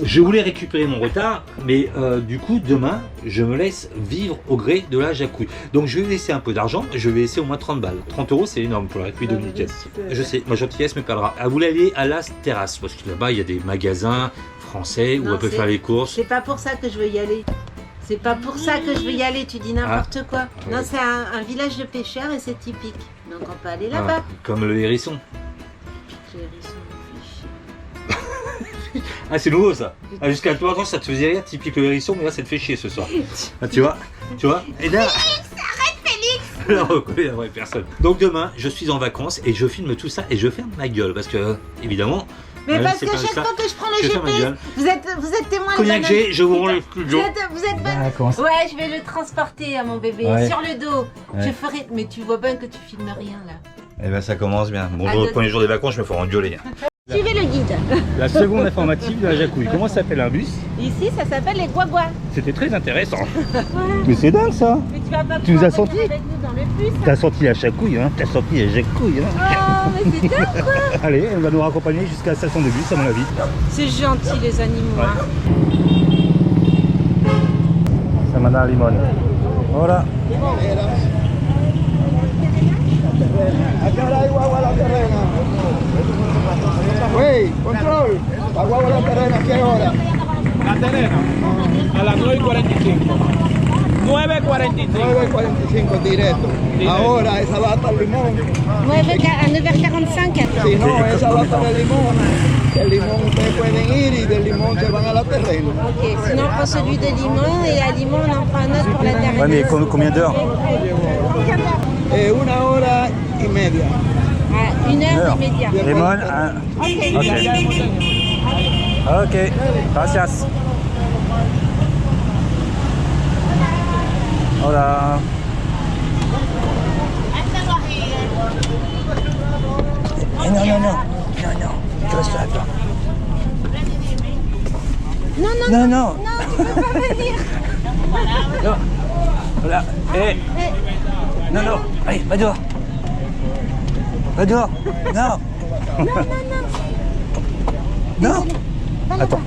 Je voulais récupérer mon retard, mais du coup, demain, je me laisse vivre au gré de la Jacouille. Donc, je vais laisser un peu d'argent, je vais laisser au moins 30 balles. 30 €, c'est énorme pour la République dominicaine. Je sais, ma gentillesse me perdra. Elle voulait aller à Las Terras, parce que là-bas, il y a des magasins français où on peut faire les courses. C'est pas pour ça que je veux y aller. C'est pas pour ça que je veux y aller, tu dis n'importe quoi. Non, c'est un village de pêcheurs et c'est typique. Donc, on peut aller là-bas. Comme le hérisson. Le hérisson. Ah, c'est nouveau ça. Ah, jusqu'à toi, ça te faisait rire, typique le hérisson, mais là ça te fait chier ce soir. Ah, tu vois. Et là. Félix, arrête Félix. Là, on reconnaît la vraie personne. Donc demain, je suis en vacances et je filme tout ça et je ferme ma gueule parce que, évidemment. Mais parce que chaque fois que je prends le GPS, vous êtes témoin de Cognac G, je vous rends le studio. Vous êtes vacances. Ouais, je vais le transporter à mon bébé sur le dos. Je ferai. Mais tu vois bien que tu filmes rien là. Eh ben ça commence bien. Bon, le premier jour des vacances, je me ferai engueuler. Suivez le guide. La seconde informative de la Jacouille. Comment s'appelle un bus? Ici, ça s'appelle les guaguas. C'était très intéressant. Mais c'est dingue ça. Mais tu vas pas Tu nous as senti avec nous dans le bus. T'as senti la Jacouille, hein? T'as senti la Jacouille, hein? Oh, mais c'est dingue quoi. Allez, elle va nous raccompagner jusqu'à la station de bus, à mon avis. C'est gentil les animaux. Hein. Samana Limone. Voilà. Wey, control. La guagua la terrena, ¿a qué hora? La Terena, a las 9:45. 9:45. 9.45 directo. Ahora esa lata de limón. 9h45. Si no, esa lata de limón, el limón ustedes pueden ir y del limón se van a la terreno. Ok, sinon on prend celui de limon et à limon on en prend un autre pour la terre. Ouais, mais combien d'heures? 1 hora y media. À 1h immédiat. Limon, ok. Ok, gracias. Hola. Non, tu restes là, toi. Non, Non, non, tu peux pas venir. non. Voilà. Non, allez, va dehors. Va dehors. Non. Non. Attends.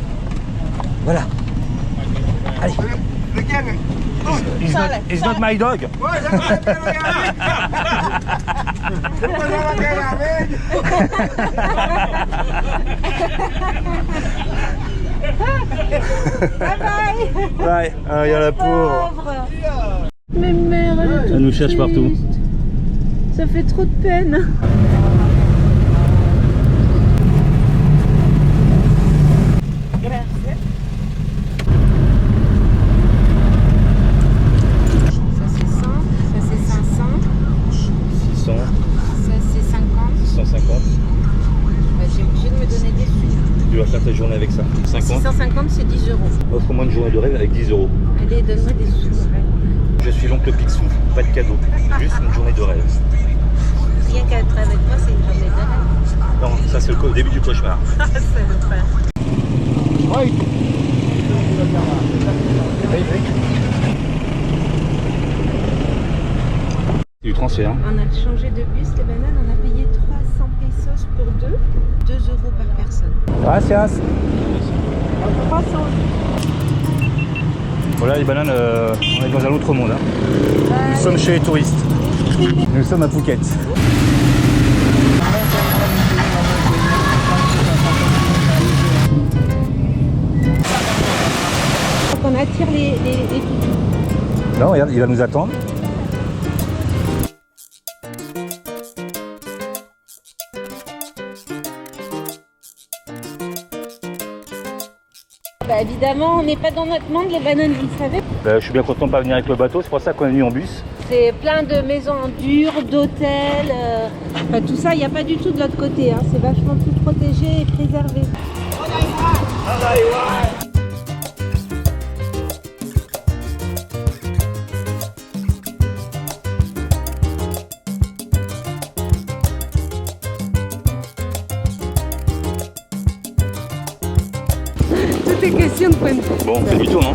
Voilà. Allez. It's not my dog. Ouais, il y a la pauvre. Mais mère, elle est Elle nous cherche partout. Ça fait trop de peine. Ça c'est 100, ça c'est 500, 600, ça c'est 50. 650. Bah, j'ai obligé de me donner des sous. Tu vas faire ta journée avec ça. 50. 650 c'est 10 euros. Offre-moi une journée de rêve avec 10 euros. Allez, donne-moi des sous. Je suis l'oncle Picsou. Pas de cadeau. Juste une journée de rêve. Rien qu'à être avec moi, c'est une journée de rêve. Non, ça c'est le début du cauchemar. Ça le faire. Oui. Du transfert. On a changé de bus, les bananes, on a payé 300 pesos pour 2 euros par personne. Gracias. 300. Voilà les bananes, on est dans un autre monde. Hein. Nous sommes chez les touristes. Nous sommes à Phuket. Donc on attire les toutous. Non, regarde, il va nous attendre. Bah évidemment, on n'est pas dans notre monde, les bananes, vous le savez. Je suis bien content de pas venir avec le bateau, c'est pour ça qu'on est venu en bus. C'est plein de maisons en dur, d'hôtels, enfin, tout ça, il n'y a pas du tout de l'autre côté. Hein. C'est vachement plus protégé et préservé. Tout est question de point de vue. Bon, on fait du tour, non?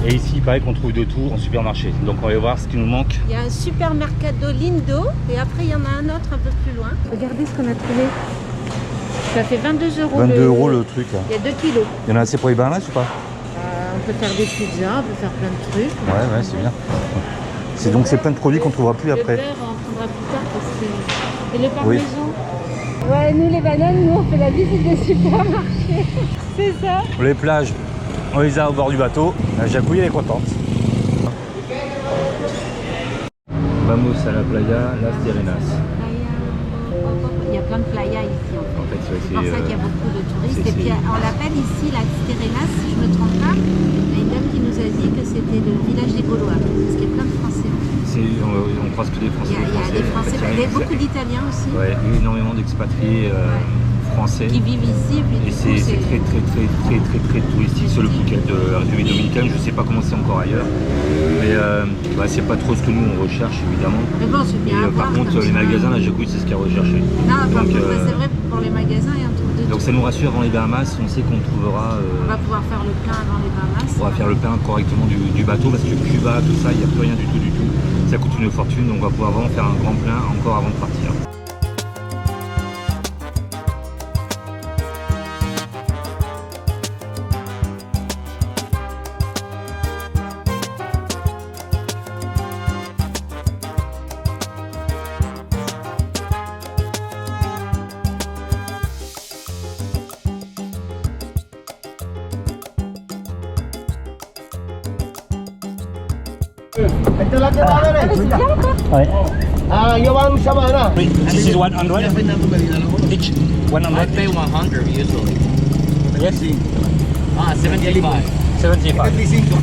Et ici, il paraît qu'on trouve de tout en supermarché. Donc on va voir ce qui nous manque. Il y a un supermercado Lindo et après il y en a un autre un peu plus loin. Regardez ce qu'on a trouvé. Ça fait 22 euros. 22 euros le truc. Là. Il y a 2 kilos. Il y en a assez pour les Bahamas ou pas? On peut faire des pizzas, on peut faire plein de trucs. Ouais, c'est bien. C'est donc c'est plein de produits qu'on trouvera plus après. Le beurre, on prendra plus tard parce que... Et le parmesan. Ouais, nous les bananes, nous on fait la visite des supermarchés. C'est ça. Les plages, on les a au bord du bateau. La Jacouille, elle est contente. Vamos à la playa Las Terrenas. Il y a plein de playas ici en fait. En fait, C'est pour ça qu'il y a beaucoup de touristes. Et puis on l'appelle ici la Terrenas, si je ne me trompe pas. Il y a une dame qui nous a dit que c'était le village des Gaulois. Parce qu'il y a plein de Français. On croise que des Français. Il y a des Français, En fait, il y a beaucoup d'Italiens aussi. Ouais, énormément d'expatriés français. Qui vivent ici. Et, puis, Et du coup, c'est très touristique sur le Phuket de la République dominicaine. Je ne sais pas comment c'est encore ailleurs. Mais c'est pas trop ce que nous on recherche évidemment. Mais bon, c'est bien. Et, par contre, les magasins, la Jacouille, c'est ce qu'il y a recherché. Non, par Donc, contre, c'est vrai, pour les magasins, il y a un truc de donc tout. ça nous rassure avant les Bahamas, on sait qu'on trouvera. On va pouvoir faire le plein avant les Bahamas. On va faire le plein correctement du bateau parce que Cuba, tout ça, il n'y a plus rien du tout. Ça coûte une fortune, donc on va pouvoir vraiment faire un grand plein encore avant de partir. Esta es la que va a derecho, ya. Ouais. Ah, ellos van Samana. This is 100 each. 100. pay 100 usually. Yes. 75. 75. 25 por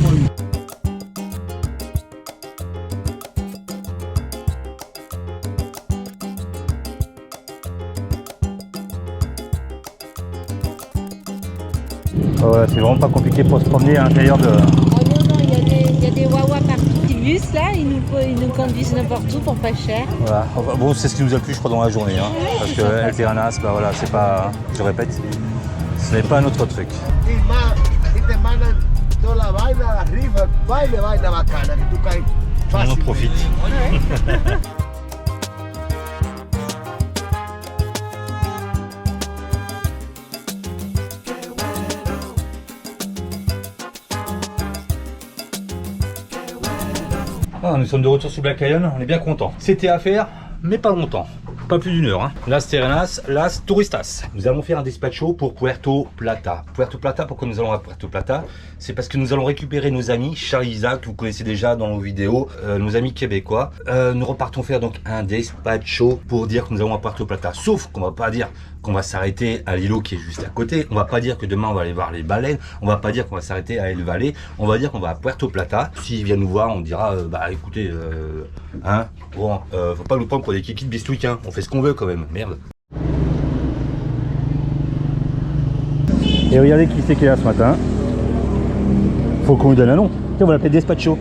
Voilà, c'est vraiment pas compliqué pour se promener à l'intérieur de. Oh non, non, il y a des wawas partout. Les bus là, ils nous conduisent n'importe où pour pas cher. Voilà. Enfin, bon, c'est ce qui nous a plu, je crois, dans la journée. Hein, parce que El Tiranas, bah voilà, c'est pas. Je répète, ce n'est pas notre truc. y te mandan toda la vaina, la rifa, vaina bacana, que tú caes On en fácil. profite. Ah, nous sommes de retour sur Black Lion, on est bien content. C'était à faire, mais pas longtemps. Pas plus d'une heure. Hein. Las Terrenas, Las Turistas. Nous allons faire un despacho pour Puerto Plata. Puerto Plata, pourquoi nous allons à Puerto Plata? C'est parce que nous allons récupérer nos amis, Charles et Isaac, que vous connaissez déjà dans nos vidéos, nos amis québécois. Nous repartons faire donc un despacho pour dire que nous allons à Puerto Plata. Sauf qu'on va pas dire qu'on va s'arrêter à l'îlot qui est juste à côté. On va pas dire que demain on va aller voir les baleines. On va pas dire qu'on va s'arrêter à El Valle. On va dire qu'on va à Puerto Plata. S'ils viennent nous voir, on dira bah écoutez, hein, bon, faut pas nous prendre pour des kikis de bistouiques, hein. On fait ce qu'on veut quand même. Merde. Et regardez qui c'est qui est là ce matin. Faut qu'on lui donne un nom. Tiens, on va l'appeler Despacho.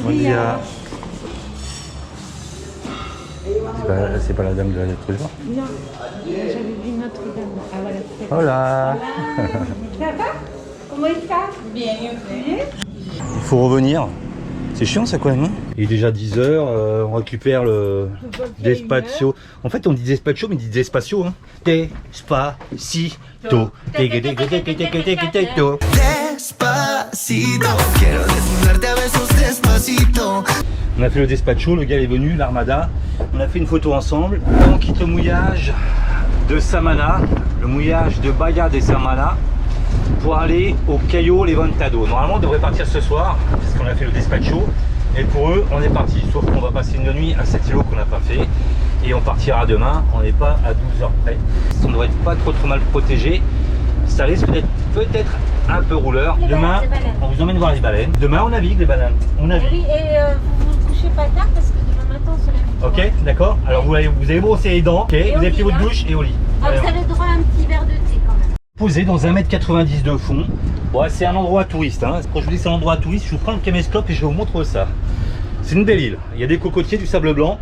Bon dia. C'est pas la dame de la lettre jour. Non, j'avais vu Notre-Dame. Ah voilà. Hola. Ça va? Comment il va? Bien, Il faut revenir. C'est chiant ça quand même. Hein. Il est déjà 10h, on récupère le Despacho. En fait on dit Despacho mais on dit Despacio. Hein. Despacito. Despacito, quiero desnudarte a besos despacito. On a fait le Despacho, le gars est venu, l'Armada. On a fait une photo ensemble. On quitte le mouillage de Samana, le mouillage de Bahia de Samana, pour aller au Cayo Levantado. Normalement on devrait partir ce soir, parce qu'on a fait le Despacho. Et pour eux, on est parti. Sauf qu'on va passer une nuit à cet îlot qu'on n'a pas fait. Et on partira demain. On n'est pas à 12h près. On ne devrait être pas trop mal protégé. Ça risque d'être peut-être un peu rouleur. Les Demain, baleines. on vous emmène voir les baleines. Demain, on navigue les baleines. On navigue. Oui, et vous vous couchez pas tard parce que demain matin on se lève. Ok, d'accord. Alors vous avez brossé les dents. Ok, Et vous au avez pris lit, votre hein. douche et au lit. Ah, Alors, vous avez droit à un petit verre de thé quand même. posé dans 1m90 de fond. Bon, c'est un endroit touriste. Hein. Quand je vous dis que c'est un endroit touriste, je vous prends le caméscope et je vous montre ça. C'est une belle île. Il y a des cocotiers, du sable blanc.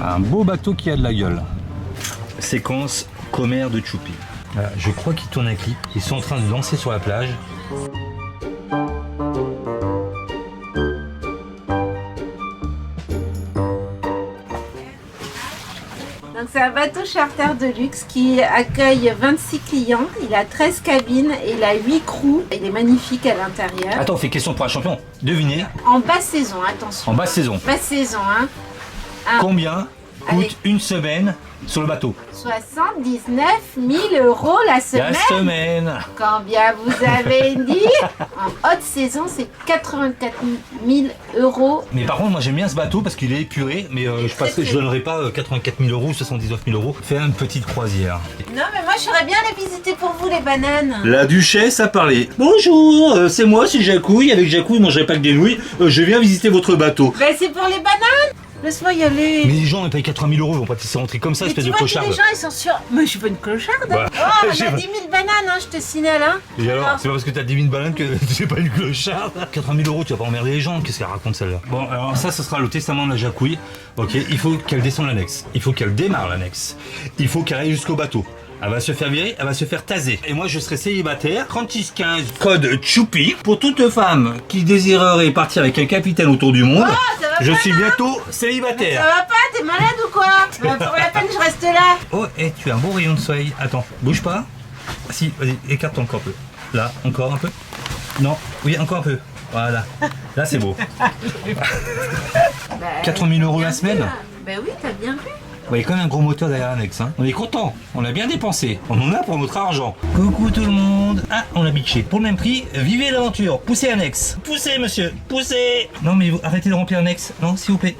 Un beau bateau qui a de la gueule. Séquence commère de Choupi. Voilà, je crois qu'ils tournent un clip. Ils sont en train de danser sur la plage. Donc c'est un bateau charter de luxe qui accueille 26 clients, il a 13 cabines et il a 8 crews. Il est magnifique à l'intérieur. Attends, on fait question pour un champion. Devinez, En basse saison, attention. en basse saison, Basse saison, hein. combien coûte Allez. une semaine sur le bateau? 79 000 euros la La semaine. semaine. Combien vous avez dit? En haute saison, c'est 84 000 euros. Mais par contre, moi j'aime bien ce bateau parce qu'il est épuré, mais je donnerai pas 84 000 euros, 79 000 euros. Faire une petite croisière. Non, mais moi, j'aurais bien les visiter pour vous, les bananes. La duchesse a parlé. Bonjour, c'est moi, c'est Jacouille. Avec Jacouille, je mangerai pas que des nouilles. Je viens visiter votre bateau. Ben, c'est pour les bananes. Laisse-moi y aller. Mais les gens, ils payent 80 000 euros, ils vont pas te laisser rentrer comme ça, Mais espèce tu de vois que clochard. les gens, ils sont sûrs. Mais je suis pas une clocharde. Bah, Oh, on j'ai a pas- 10 000 bananes, hein, je te signale, hein. Et alors, Ah. c'est pas parce que t'as 10 000 bananes que tu es pas une clocharde. 80 000 euros, tu vas pas emmerder les gens. Qu'est-ce qu'elle raconte celle-là? Bon, alors ça, ce sera le testament de la Jacouille. Ok, il faut qu'elle descende l'annexe. Il faut qu'elle démarre l'annexe. Il faut qu'elle aille jusqu'au bateau. Elle va se faire virer, elle va se faire taser. Et moi, je serai célibataire. 3615, code Choupi. Pour toute femme qui désirerait partir avec un capitaine autour du monde, ça va je pas, suis non bientôt Ça célibataire. va pas, t'es malade ou quoi? Bah, pour la peine, je reste là. Oh, et tu as un beau rayon de soleil. Attends, bouge pas. Ah, si, vas-y, écarte encore un peu. Là, encore un peu. Non, oui, encore un peu. Voilà, là c'est beau. 80 000 € la semaine. Ben oui, t'as bien vu. Il y a quand même un gros moteur derrière l'annexe. Hein. On est content, on a bien dépensé. On en a pour notre argent. Coucou tout le monde. Ah, on a bitché. Pour le même prix, vivez l'aventure. Poussez annexe. Poussez monsieur, poussez. Non mais vous, arrêtez de remplir annexe. Non, s'il vous plaît.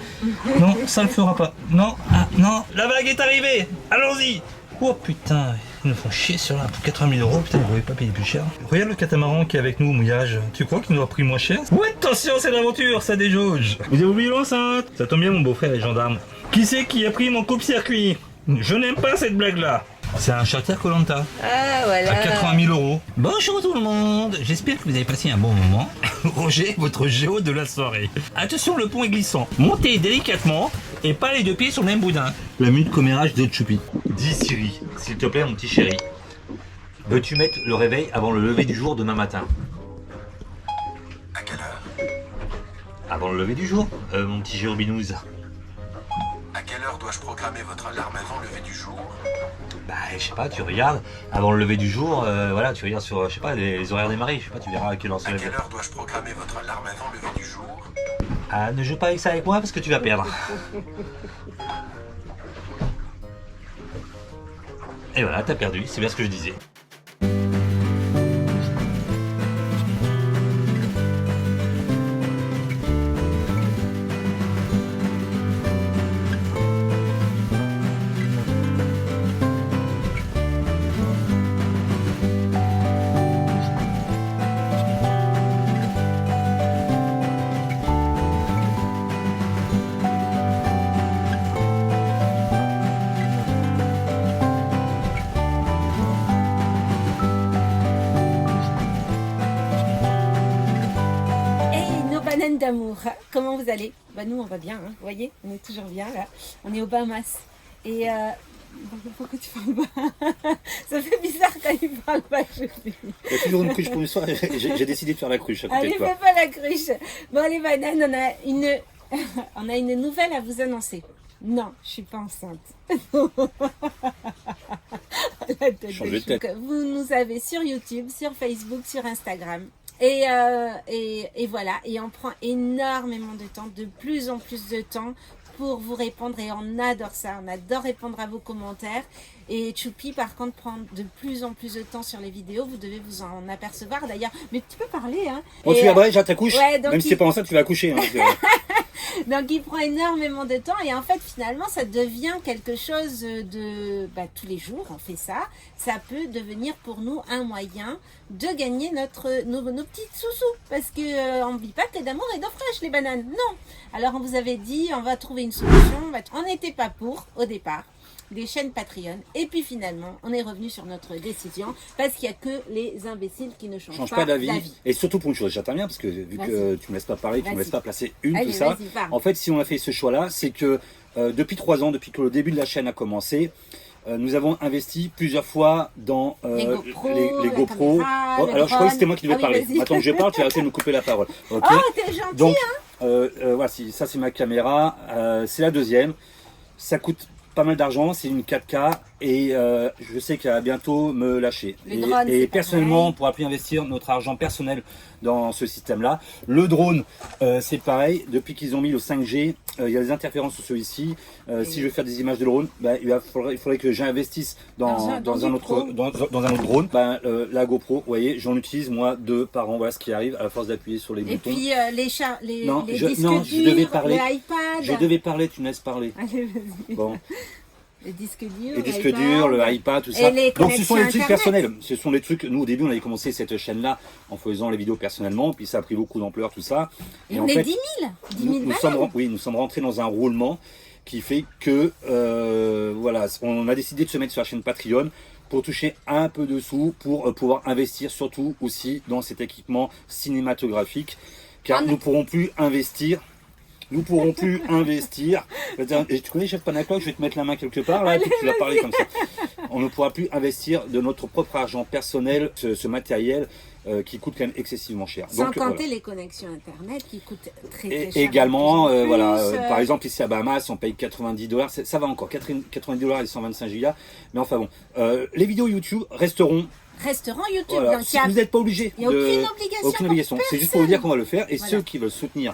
Non, ça le fera pas. Non, ah, non. La vague est arrivée. Allons-y. Oh putain, ils nous font chier sur là pour 80 000 €. Putain, vous n'auriez pas payé plus cher. Regarde le catamaran qui est avec nous au mouillage. Tu crois qu'il nous a pris moins cher? Ouais, attention, c'est l'aventure, ça déjauge. Vous avez oublié l'enceinte. Ça tombe bien, mon beau-frère est gendarme. Qui c'est qui a pris mon coupe-circuit? Je n'aime pas cette blague-là. C'est un charter Koh-Lanta. Ah voilà. À 80 000 €. Bonjour tout le monde. J'espère que vous avez passé un bon moment. Roger, votre géo de la soirée. Attention, le pont est glissant. Montez délicatement et pas les deux pieds sur le même boudin. La mue de commérage de Choupi. Dis Siri, s'il te plaît mon petit chéri. Veux-tu mettre le réveil avant le lever du jour demain matin? À quelle heure? Avant le lever du jour, mon petit Jérobinouz. À quelle heure dois-je programmer votre alarme avant le lever du jour? Bah, je sais pas, tu regardes avant le lever du jour, voilà, tu regardes sur, je sais pas, les horaires des marées, je sais pas, tu verras à quelle heure se À lève. quelle heure dois-je programmer votre alarme avant le lever du jour? Ah, ne joue pas avec ça avec moi parce que tu vas perdre. Et voilà, t'as perdu, c'est bien ce que je disais. Bananes d'amour, comment vous allez? Bah nous on va bien, hein. Vous voyez, on est toujours bien là, on est aux Bahamas. Et pourquoi tu parles pas? Ça fait bizarre quand il parle pas, je fais. Il y a toujours une cruche pour une soirée, j'ai décidé de faire la cruche à côté Allez, de toi. fais pas la cruche. Bon les bananes, on a une nouvelle à vous annoncer. Non, je suis pas enceinte. La tête Change de de tête. chou. Vous nous avez sur YouTube, sur Facebook, sur Instagram. Et voilà, et on prend énormément de temps, de plus en plus de temps pour vous répondre et on adore ça, on adore répondre à vos commentaires. Et Choupi par contre prend de plus en plus de temps sur les vidéos, vous devez vous en apercevoir d'ailleurs. Mais tu peux parler hein. Bon, tu viendrais, déjà t'accouches, ouais, donc même si c'est pas enceinte, tu vas accoucher. Hein, donc il prend énormément de temps et en fait finalement ça devient quelque chose de tous les jours on fait ça. Ça peut devenir pour nous un moyen de gagner nos petites sous-sous parce que on ne vit pas que d'amour et d'eau fraîche les bananes. Non. Alors on vous avait dit on va trouver une solution. On n'était pas pour au départ des chaînes Patreon et puis finalement on est revenu sur notre décision parce qu'il n'y a que les imbéciles qui ne changent pas d'avis. Et surtout pour une chose, j'interviens parce que vu que tu me laisses pas parler, tu me laisses pas placer tout ça. En fait, si on a fait ce choix-là, c'est que depuis 3 ans, depuis que le début de la chaîne a commencé, nous avons investi plusieurs fois dans les GoPro. Alors je croyais que c'était moi qui devais parler. Attends que je parle, tu vas arrêter de me couper la parole. Okay. Oh, t'es gentil. Donc, hein. voilà, ça c'est ma caméra, c'est la deuxième. Ça coûte pas mal d'argent, c'est une 4K et je sais qu'elle va bientôt me lâcher. Et personnellement, on ne pourra plus investir notre argent personnel dans ce système-là. Le drone, c'est pareil. Depuis qu'ils ont mis le 5G, il y a des interférences sur celui-ci. Si je veux faire des images de drone, il faudrait que j'investisse dans un autre drone. La GoPro, vous voyez, j'en utilise moi 2 par an. Voilà ce qui arrive à la force d'appuyer sur les boutons. Et puis les disques je devais parler. l'iPad. Je devais parler, tu me laisses parler. Allez, vas-y. Bon. Les disques durs, le iPad, tout ça. Donc ce sont les trucs Internet. personnels. Ce sont les trucs. Nous au début on avait commencé cette chaîne-là en faisant les vidéos personnellement, puis ça a pris beaucoup d'ampleur tout ça. Et en on fait, est 10 000 nous sommes rentrés dans un roulement qui fait que voilà, on a décidé de se mettre sur la chaîne Patreon pour toucher un peu de sous, pour pouvoir investir surtout aussi dans cet équipement cinématographique, car nous ne pourrons plus investir nous pourrons plus investir. Et tu connais Chef Panacloc, je vais te mettre la main quelque part là, et puis tu vas parler comme ça. On ne pourra plus investir de notre propre argent personnel ce matériel qui coûte quand même excessivement cher. Sans Donc, compter voilà. les connexions internet qui coûtent très très Et cher. également, de plus en voilà, plus, par exemple ici à Bahamas, on paye $90, ça va encore, $90 et 125 gigas, mais enfin bon, les vidéos YouTube resteront. Restaurant YouTube. Voilà. Donc Si vous n'êtes pas obligé, il n'y a aucune obligation. C'est juste pour vous dire qu'on va le faire. Et Voilà. ceux qui veulent soutenir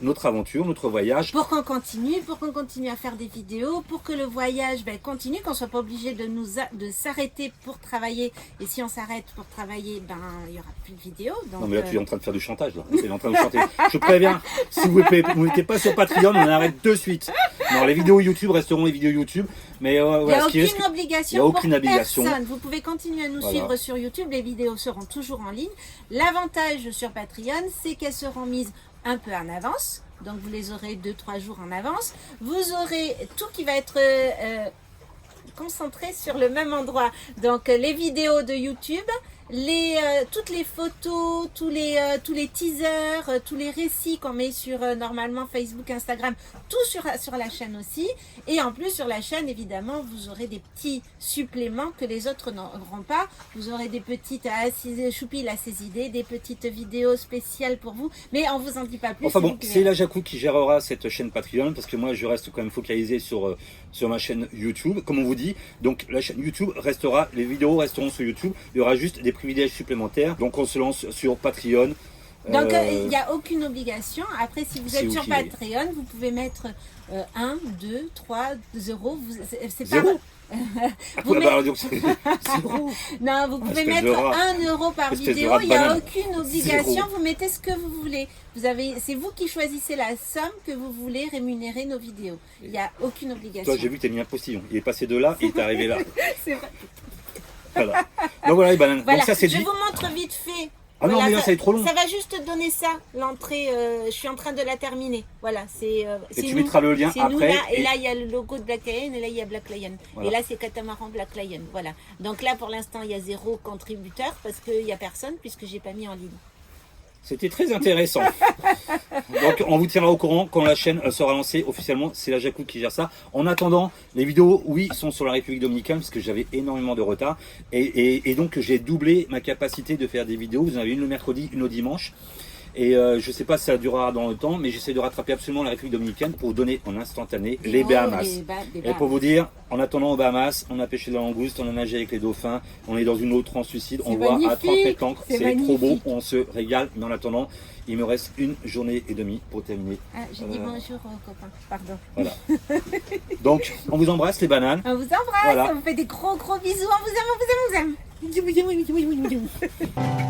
notre aventure, notre voyage, Pour qu'on continue à faire des vidéos, pour que le voyage continue, qu'on soit pas obligé de s'arrêter pour travailler. Et si on s'arrête pour travailler, il y aura plus de vidéos. Donc, non mais là tu es en train de faire du chantage là. Tu es en train de chanter. Je préviens, si vous n'êtes pas sur Patreon, on arrête de suite. Non, les vidéos YouTube resteront les vidéos YouTube, mais il n'y voilà, a ce qui aucune reste- obligation. il y a aucune pour obligation. personne. Vous pouvez continuer à nous Voilà. suivre sur YouTube. Les vidéos seront toujours en ligne. L'avantage sur Patreon, c'est qu'elles seront mises un peu en avance. Donc vous les aurez 2-3 jours en avance. Vous aurez tout qui va être concentré sur le même endroit. Donc les vidéos de YouTube, toutes les photos, tous les teasers, tous les récits qu'on met sur normalement Facebook, Instagram, tout sur la chaîne aussi. Et en plus sur la chaîne, évidemment, vous aurez des petits suppléments que les autres n'auront pas. Vous aurez des petites Choupil à ses idées, des petites vidéos spéciales pour vous. Mais on vous en dit pas plus. Enfin c'est bon, vous qui c'est verrez. la Jacou qui gérera cette chaîne Patreon parce que moi je reste quand même focalisé sur ma chaîne YouTube, comme on vous dit. Donc la chaîne YouTube restera, les vidéos resteront sur YouTube. Il y aura juste des privilèges supplémentaires. Donc on se lance sur Patreon. Donc il n'y a aucune obligation. Après, si vous c'est êtes vous sur qui voyez. Patreon, vous pouvez mettre 1, 2, 3, 0. C'est pas. Zéro. Vous Ah, mettez- bah, donc, c'est zéro. Non, vous pouvez espèce de mettre rat. 1 euro par Espèce de vidéo. rat de Il n'y a banane. aucune obligation. Zéro. Vous mettez ce que vous voulez. C'est vous qui choisissez la somme que vous voulez rémunérer nos vidéos. Il n'y a aucune obligation. Toi j'ai vu que tu as mis un postillon. Il est passé de là et il est arrivé là. C'est vrai. Voilà. Donc voilà les bananes. Voilà. Donc ça c'est Je dit. vous montre vite fait. Ah non, mais là, ça va être trop long. Ça va juste te donner ça, l'entrée. Je suis en train de la terminer. Voilà, c'est. Et tu mettras le lien C'est nous après. là, et là il y a le logo de Black Lion, et là il y a Black Lion. Voilà. Et là c'est Catamaran Black Lion. Voilà. Donc là pour l'instant il y a 0 contributeur parce qu'il n'y a personne puisque j'ai pas mis en ligne. C'était très intéressant. Donc on vous tiendra au courant quand la chaîne sera lancée officiellement. C'est la Jacou qui gère ça. En attendant, les vidéos, oui, sont sur la République Dominicaine parce que j'avais énormément de retard. Et donc j'ai doublé ma capacité de faire des vidéos. Vous en avez une le mercredi, une au dimanche. Et je sais pas si ça durera dans le temps, mais j'essaie de rattraper absolument la République Dominicaine pour vous donner en instantané les Bahamas. Et pour vous dire, en attendant aux Bahamas, on a pêché de la langouste, on a nagé avec les dauphins, on est dans une eau translucide, on voit à 30 mètres l'encre, c'est c'est trop beau, magnifique. on se régale. Mais en attendant, il me reste une journée et demie pour terminer. Ah, j'ai dit bonjour aux copains. Pardon. Voilà. Donc, on vous embrasse les bananes. On vous embrasse, Voilà. on vous fait des gros bisous, on vous aime, on vous aime, on vous aime.